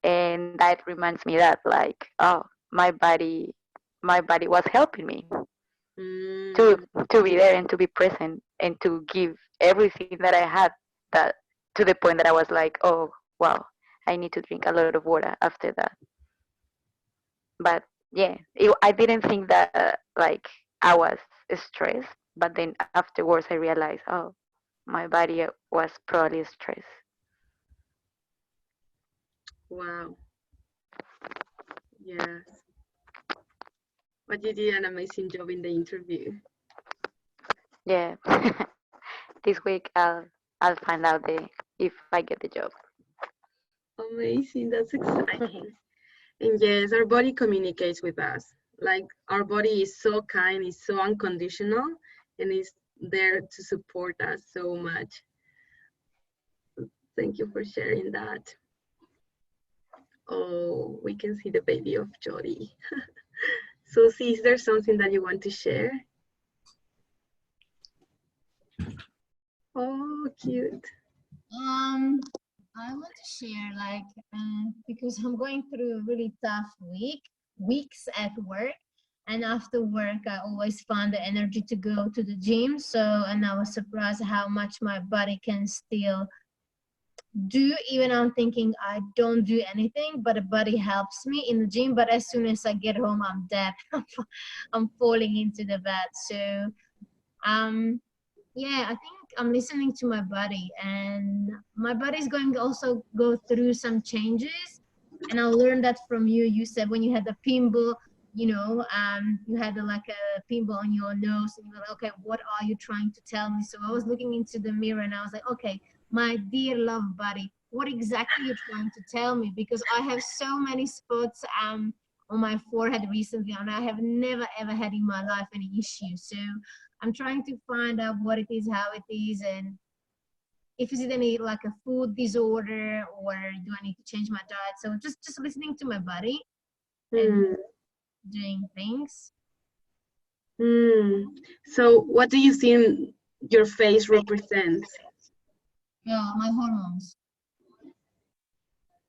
and that reminds me that like, oh, my body my body was helping me to Mm, to be there and to be present and to give everything that I had, that to the point that I was like, oh wow, I need to drink a lot of water after that. But yeah, I didn't think that like I was stressed, but then afterwards I realized, oh, my body was probably stressed. wow. Yes. But you did an amazing job in the interview. Yeah. This week I'll find out if I get the job. Amazing, that's exciting. And yes, our body communicates with us. Like our body is so kind, it's so unconditional, and it's there to support us so much. Thank you for sharing that. Oh, we can see the baby of Jody. Susie, is there something that you want to share? Oh, cute. I want to share like because I'm going through a really tough weeks at work, and after work I always find the energy to go to the gym. So, and I was surprised how much my body can still do, even I'm thinking I don't do anything, but the body helps me in the gym. But as soon as I get home, I'm dead. I'm falling into the bed. So yeah, I think I'm listening to my body, and my body's going to also go through some changes. And I learned that from you. You said when you had the pimple, you had like a pimple on your nose, and you were like, okay, what are you trying to tell me? So I was looking into the mirror, and I was like, okay, my dear love body, what exactly you're trying to tell me? Because I have so many spots on my forehead recently, and I have never ever had in my life any issues. So I'm trying to find out what it is, how it is, and if is it any like a food disorder, or do I need to change my diet? So just listening to my body and doing things. So what do you think your face represents? Yeah, my hormones.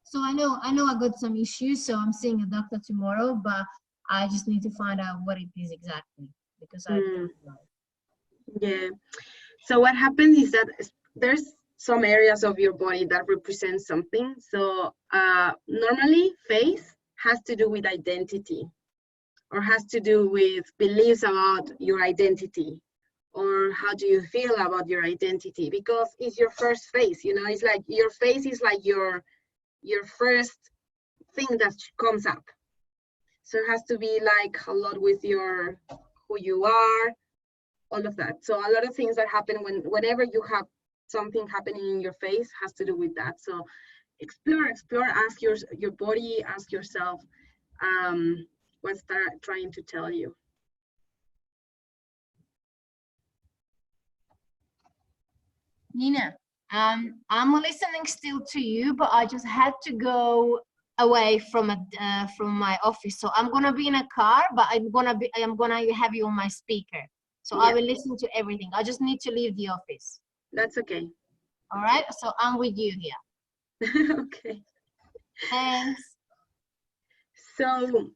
So I know I got some issues, so I'm seeing a doctor tomorrow, but I just need to find out what it is exactly, because I don't know. Yeah. So what happens is that there's some areas of your body that represent something. So normally face has to do with identity, or has to do with beliefs about your identity, or how do you feel about your identity, because it's your first face, it's like your face is like your first thing that comes up. So it has to be like a lot with your who you are, all of that. So a lot of things that happen whenever you have something happening in your face has to do with that. So explore, ask your body, ask yourself what's that trying to tell you. Nina, I'm listening still to you, but I just had to go away from my office. So I'm gonna be in a car, but I'm gonna have you on my speaker. So Yeah. I will listen to everything. I just need to leave the office. That's okay. All right. So I'm with you here. Okay. Thanks. So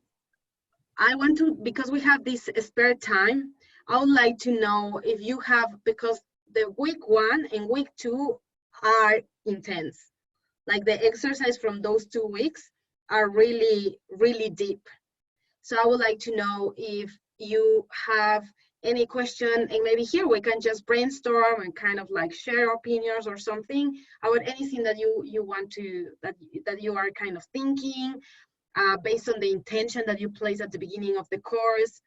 I want to, because we have this spare time, I would like to know if you have, because the week 1 and week 2 are intense. Like the exercise from those 2 weeks are really, really deep. So I would like to know if you have any question, and maybe here we can just brainstorm and kind of like share opinions or something about anything that you want to, that you are kind of thinking, based on the intention that you place at the beginning of the course,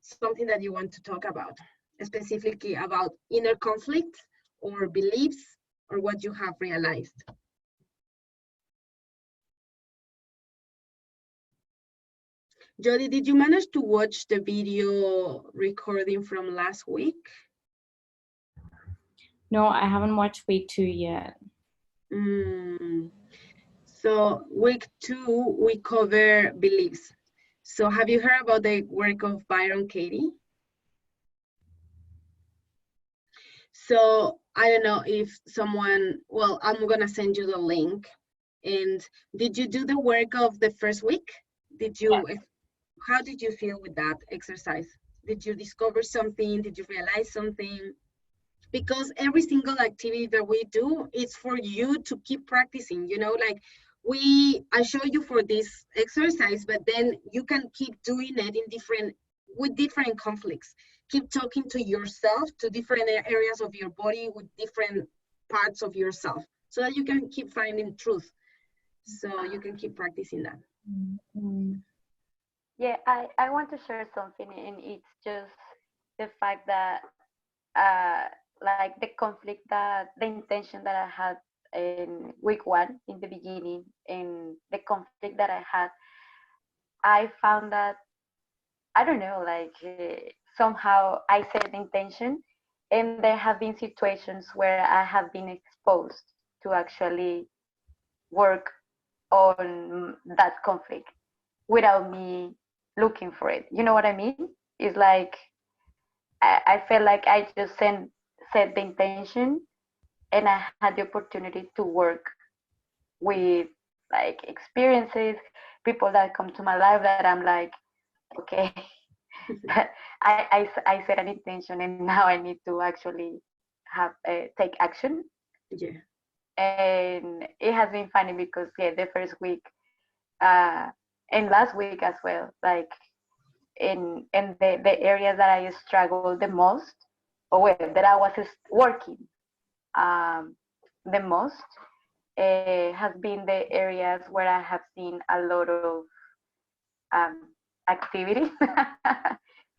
something that you want to talk about, specifically about inner conflict or beliefs, or what you have realized. Jody, did you manage to watch the video recording from last week? No, I haven't watched week 2 yet. So week 2, we cover beliefs. So have you heard about the work of Byron Katie? So I don't know if someone, well, I'm gonna send you the link. And did you do the work of the first week? Did you, how did you feel with that exercise? Did you discover something? Did you realize something? Because every single activity that we do, it's for you to keep practicing, like I show you for this exercise, but then you can keep doing it with different conflicts. Keep talking to yourself, to different areas of your body with different parts of yourself, so that you can keep finding truth. So you can keep practicing that. Yeah, I want to share something, and it's just the fact that like the conflict, that the intention that I had in week 1 in the beginning, and the conflict that I had, I found that, I don't know, like somehow I set the intention, and there have been situations where I have been exposed to actually work on that conflict without me looking for it. You know what I mean? It's like I felt like I just set the intention, and I had the opportunity to work with like experiences, people that come to my life that I'm like, okay, I set an intention, and now I need to actually have take action. Yeah. and it has been funny because yeah, the first week uh, and last week as well, like in the areas that I struggled the most, or well, that I was working um, the most, has been the areas where I have seen a lot of um, activity.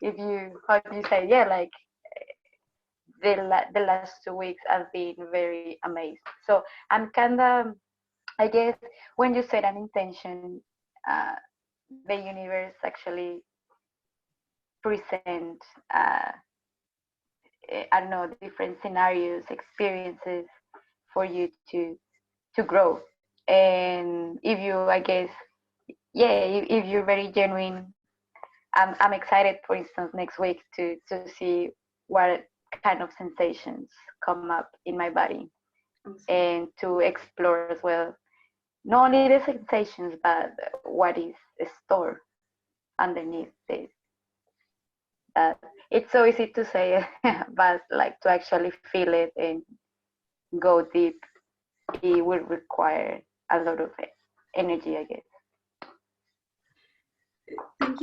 If you, how do you say, yeah, like the last 2 weeks I've been very amazed. So I'm kind of, I guess, when you set an intention, uh, the universe actually present, I don't know, different scenarios, experiences for you to grow. And if you, I guess, yeah, if you're very genuine, I'm excited, for instance, next week to see what kind of sensations come up in my body, Awesome. and to explore as well, not only the sensations, but what is stored underneath this. That it's so easy to say, but like to actually feel it and go deep, it will require a lot of energy, I guess. Thank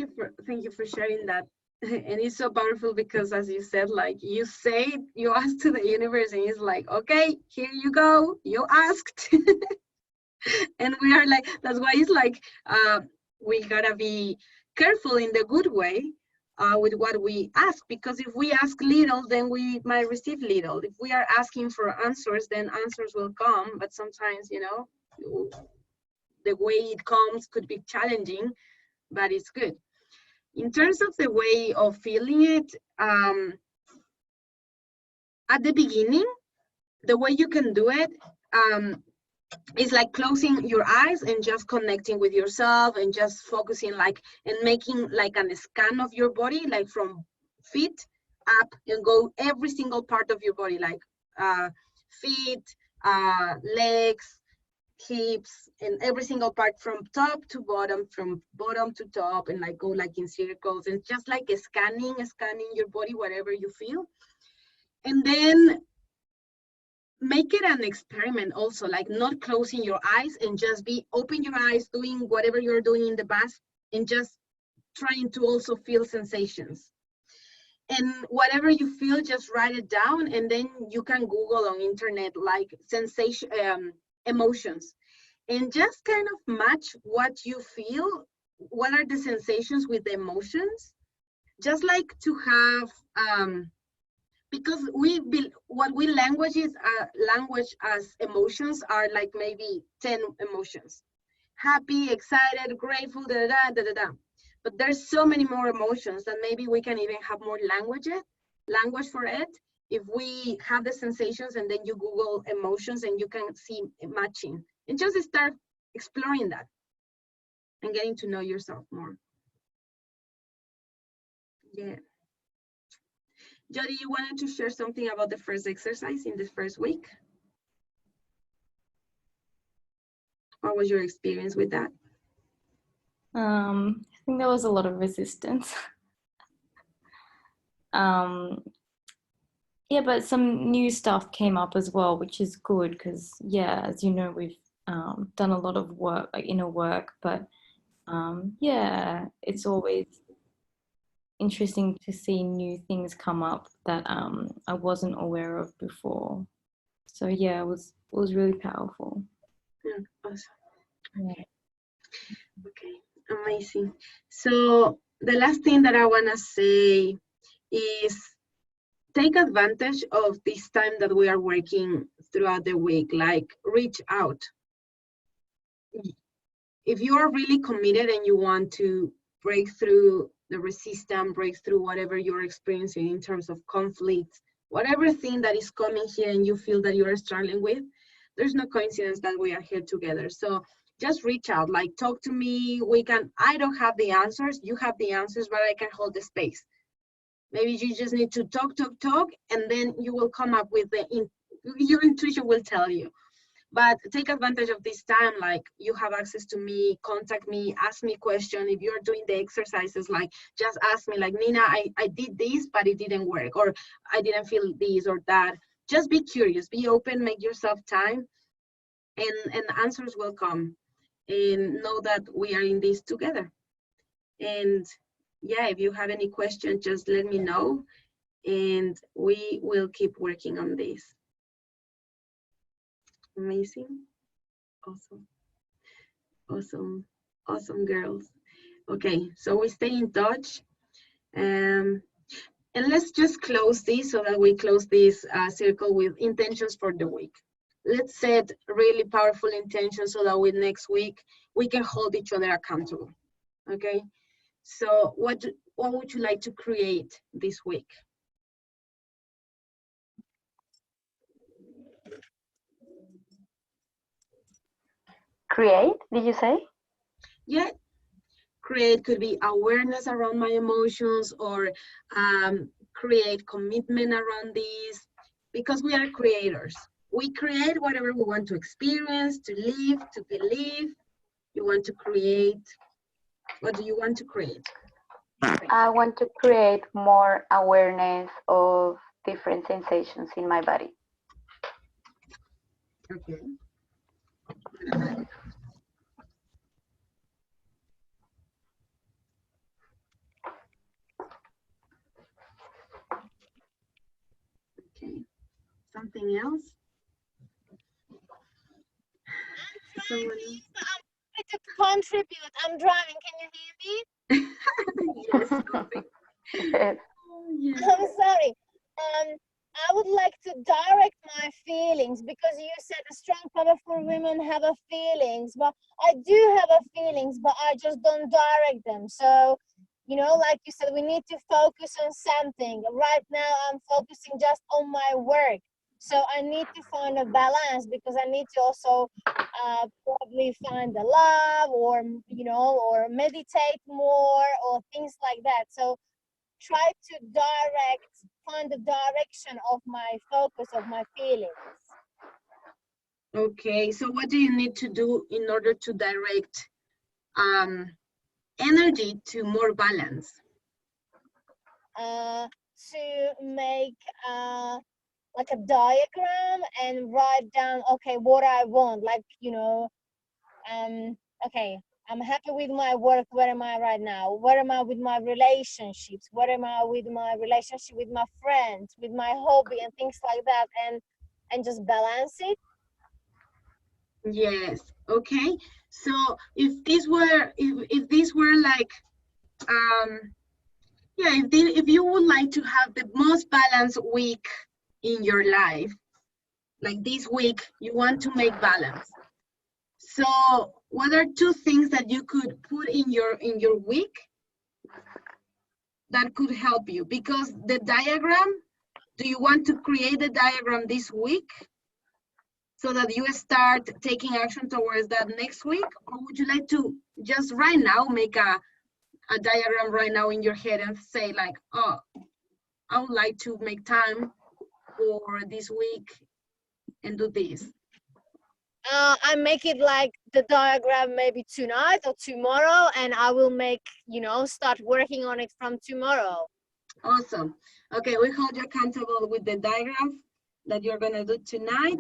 you for sharing that. And it's so powerful because, as you said, like you say, you ask to the universe, and it's like, okay, here you go, you asked. And we are like, that's why it's like, we gotta be careful in the good way with what we ask, because if we ask little, then we might receive little. If we are asking for answers, then answers will come, but sometimes, you know, the way it comes could be challenging, but it's good. In terms of the way of feeling it, at the beginning, the way you can do it is like closing your eyes and just connecting with yourself and just focusing, like, and making like a scan of your body, like from feet up, and go every single part of your body, like feet, legs, hips, and every single part from top to bottom, from bottom to top, and like go like in circles, and just like scanning your body, whatever you feel. And then make it an experiment also, like not closing your eyes, and just be open your eyes, doing whatever you're doing in the bath, and just trying to also feel sensations. And whatever you feel, just write it down, and then you can Google on internet like sensation, emotions, and just kind of match what you feel, what are the sensations with the emotions, just like to have because what we language as emotions are like maybe 10 emotions: happy, excited, grateful, da da da da da. But there's so many more emotions that maybe we can even have more language for it if we have the sensations, and then you Google emotions and you can see matching, and just start exploring that and getting to know yourself more. Yeah. Jody, you wanted to share something about the first exercise in this first week? What was your experience with that? I think there was a lot of resistance. Yeah, but some new stuff came up as well, which is good because, yeah, as you know, we've done a lot of work, like inner work, but yeah, it's always interesting to see new things come up that I wasn't aware of before. So yeah, it was really powerful. Yeah, awesome. Yeah. Okay, amazing. So the last thing that I want to say is take advantage of this time that we are working throughout the week, like reach out. If you are really committed and you want to break through the resistance, break through whatever you're experiencing in terms of conflict, whatever thing that is coming here and you feel that you are struggling with, there's no coincidence that we are here together. So just reach out, like talk to me. I don't have the answers, you have the answers, but I can hold the space. Maybe you just need to talk, and then you will come up with your intuition will tell you. But take advantage of this time, like you have access to me, contact me, ask me questions. If you're doing the exercises, like just ask me, like, Nina, I did this, but it didn't work, or I didn't feel this or that. Just be curious, be open, make yourself time. and answers will come. And know that we are in this together. And yeah, if you have any questions, just let me know, and we will keep working on this. Amazing. Awesome. Awesome. Awesome, girls. Okay, so we stay in touch. And let's just close this so that we close this circle with intentions for the week. Let's set really powerful intentions so that with next week, we can hold each other accountable, okay? So what would you like to create this week? Create, did you say? Yeah, create could be awareness around my emotions, or create commitment around these, because we are creators. We create whatever we want to experience, to live, to believe. You want to create. What do you want to create? I want to create more awareness of different sensations in my body. Okay. Okay. Something else? Someone else? To contribute. I'm driving. Can you hear me? Yes. Yes. Yes. I'm sorry. I would like to direct my feelings, because you said the strong, powerful women have a feelings, but I do have a feelings, but I just don't direct them. So, you know, like you said, we need to focus on something. Right now, I'm focusing just on my work. So I need to find a balance, because I need to also probably find the love, or, you know, or meditate more, or things like that. So try to find the direction of my focus, of my feelings. Okay, so what do you need to do in order to direct energy to more balance? To make like a diagram and write down, okay, what I want, like, you know, okay, I'm happy with my work. Where am I right now? Where am I with my relationships? Where am I with my relationship with my friends, with my hobby, and things like that, and just balance it. Yes. Okay. So if this were like yeah, if you would like to have the most balanced week in your life, like this week, you want to make balance. So what are two things that you could put in your week that could help you? Because the diagram, do you want to create the diagram this week so that you start taking action towards that next week? Or would you like to just right now make a diagram right now in your head and say like, oh, I would like to make time for this week and do this? I make it like the diagram maybe tonight or tomorrow, and I will make, you know, start working on it from tomorrow. Awesome. Okay, we hold you accountable with the diagram that you're gonna do tonight.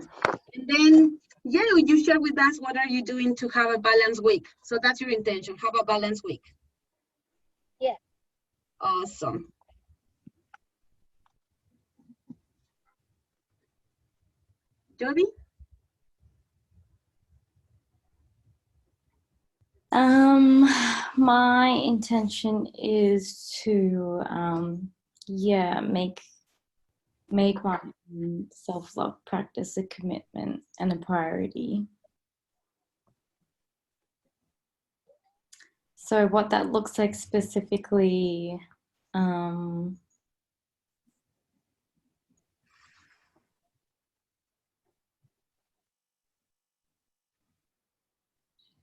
And then, yeah, you share with us what are you doing to have a balanced week. So that's your intention, have a balanced week. Yeah. Awesome. Jody? My intention is to yeah, make my self-love practice a commitment and a priority. So what that looks like specifically,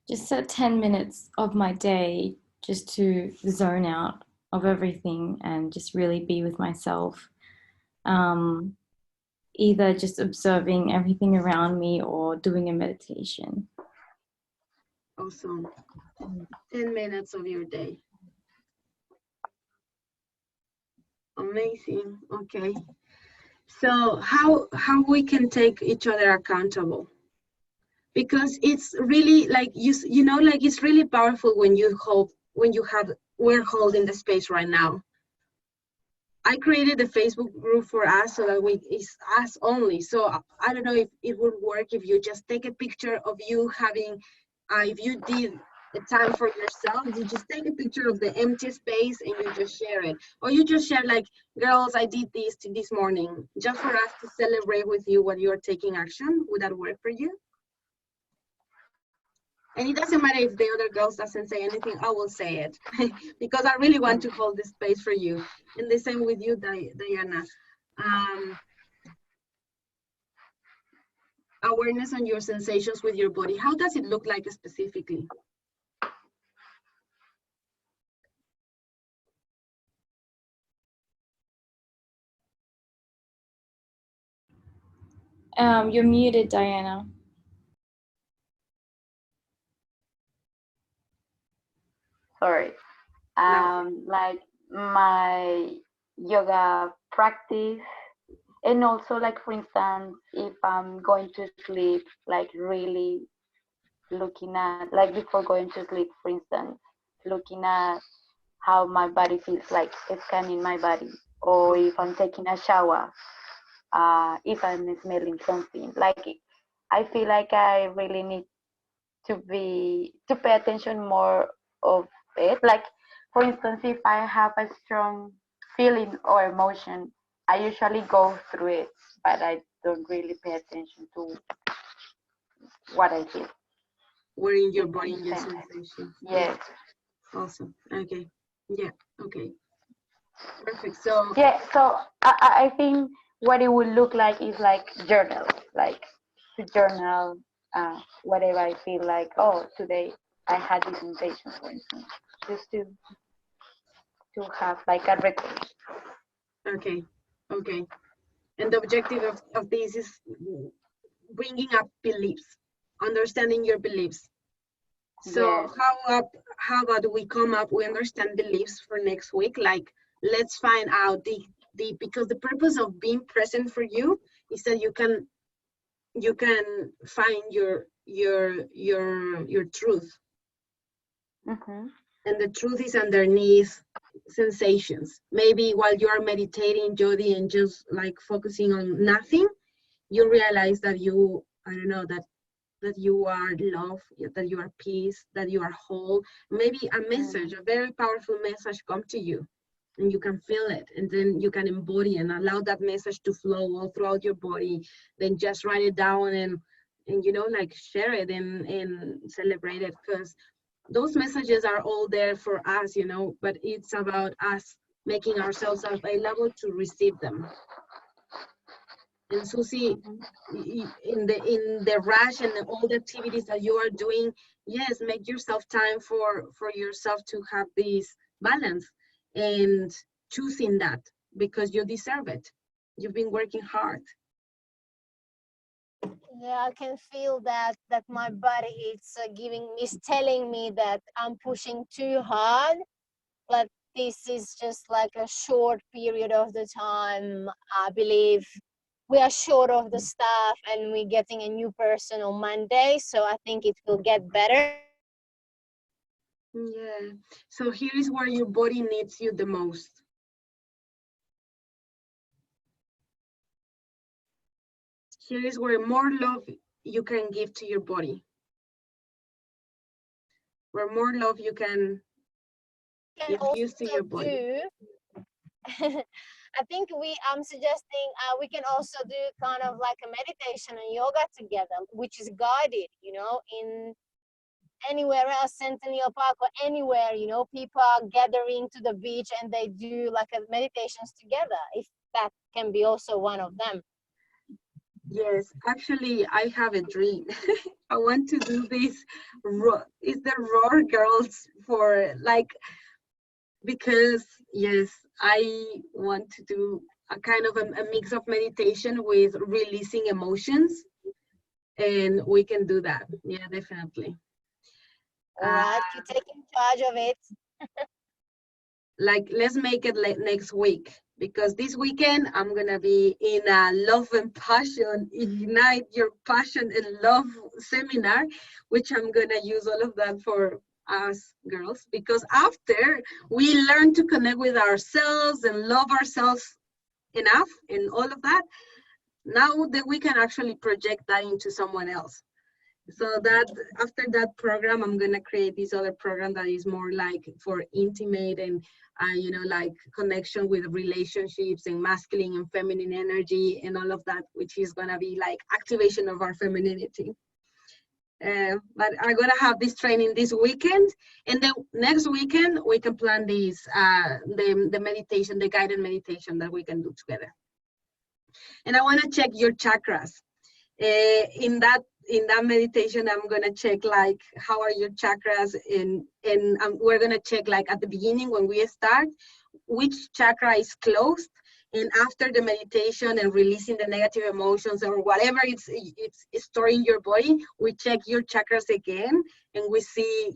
just set 10 minutes of my day just to zone out of everything and just really be with myself. Either just observing everything around me or doing a meditation. Awesome. 10 minutes of your day. Amazing. Okay. So how we can take each other accountable? because it's really like you know, like it's really powerful when you we're holding the space right now. I created a Facebook group for us so that it's us only. So I don't know if it would work if you just take a picture of you having, if you did a time for yourself, you just take a picture of the empty space and you just share it. Or you just share like, girls, I did this morning, just for us to celebrate with you when you're taking action. Would that work for you? And it doesn't matter if the other girls doesn't say anything, I will say it because I really want to hold this space for you. And the same with you, Diana. Awareness on your sensations with your body. How does it look like specifically? You're muted, Diana. Sorry. Like my yoga practice, and also like, for instance, if I'm going to sleep, like really looking at, like before going to sleep, for instance, looking at how my body feels, like scanning my body, or if I'm taking a shower, if I'm smelling something, like I feel like I really need to pay attention more of it. Like, for instance, if I have a strong feeling or emotion, I usually go through it, but I don't really pay attention to what I feel. Where in your body, your sensation. Yes. Awesome. Okay. Yeah. Okay. Perfect. So Yeah. So I think what it would look like is like journal, like to journal whatever I feel like. Oh, today I had this sensation, for instance, just to have like a record. okay. Okay. And the objective of this is bringing up beliefs, understanding your beliefs. So Yes. how about we come up, we understand beliefs for next week, like let's find out because the purpose of being present for you is that you can find your truth. Mm-hmm. And the truth is underneath sensations. Maybe while you are meditating, Jody, and just like focusing on nothing, you realize that I don't know, that you are love, that you are peace, that you are whole. Maybe a message, a very powerful message come to you and you can feel it, and then you can embody and allow that message to flow all throughout your body. Then just write it down and you know, like share it and celebrate it, because those messages are all there for us, you know, but it's about us making ourselves available to receive them. And Susie, in the rush and all the activities that you are doing, yes, make yourself time for yourself to have this balance and choosing that, because you deserve it. You've been working hard. Yeah, I can feel that my body is telling me that I'm pushing too hard, but this is just like a short period of the time. I believe we are short of the staff and we're getting a new person on Monday, so I think it will get better. Yeah. So here is where your body needs you the most. Here is where more love you can give to your body. Where more love you can infuse to your body. I think I'm suggesting we can also do kind of like a meditation and yoga together, which is guided, you know, in anywhere else, Centennial Park or anywhere, you know, people are gathering to the beach and they do like a meditations together, if that can be also one of them. Yes, actually, I have a dream. I want to do this. Is the Roar Girls for like, because yes, I want to do a kind of a mix of meditation with releasing emotions, and we can do that. Yeah, definitely. All right, you take in charge of it. Like, let's make it like next week. because this weekend I'm gonna be in a Love and Passion, Ignite Your Passion and Love seminar, which I'm gonna use all of that for us girls, because after we learn to connect with ourselves and love ourselves enough and all of that, now that we can actually project that into someone else. So that after that program, I'm gonna create this other program that is more like for intimate and you know, like connection with relationships and masculine and feminine energy and all of that, which is gonna be like activation of our femininity. But I'm gonna have this training this weekend, and then next weekend we can plan this the meditation, the guided meditation that we can do together. And I want to check your chakras. In that meditation, I'm gonna check like how are your chakras, and we're gonna check like at the beginning when we start, which chakra is closed, and after the meditation and releasing the negative emotions or whatever it's storing your body, we check your chakras again, and we see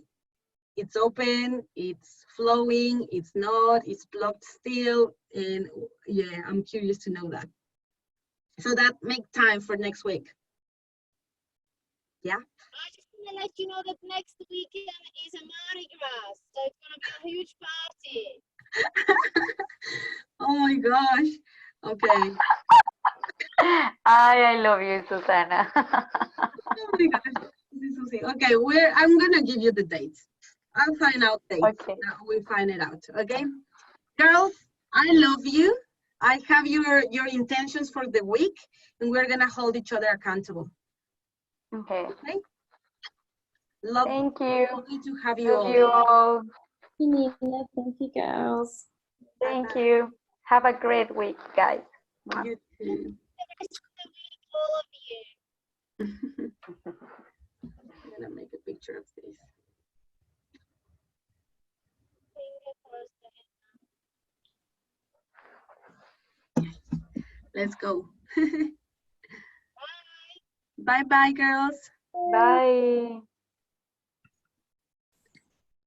it's open, it's flowing, it's not, it's blocked still, and yeah, I'm curious to know that. So that make time for next week. Yeah. I just want to let you know that next weekend is a Mardi Gras, so it's going to be a huge party. Oh my gosh. Okay. I love you, Susana. Oh my gosh. Susie. Okay, I'm gonna give you the dates. I'll find out dates. Okay. We find it out. Okay. Girls, I love you. I have your intentions for the week, and we're gonna hold each other accountable. Okay. Okay. Thank you. Lovely to have you Love all. you all. Thank you, girls. Thank you. Have a great week, guys. You too. The rest of the week, all of you. I'm gonna make a picture of this. Let's go. Bye bye, girls. Bye.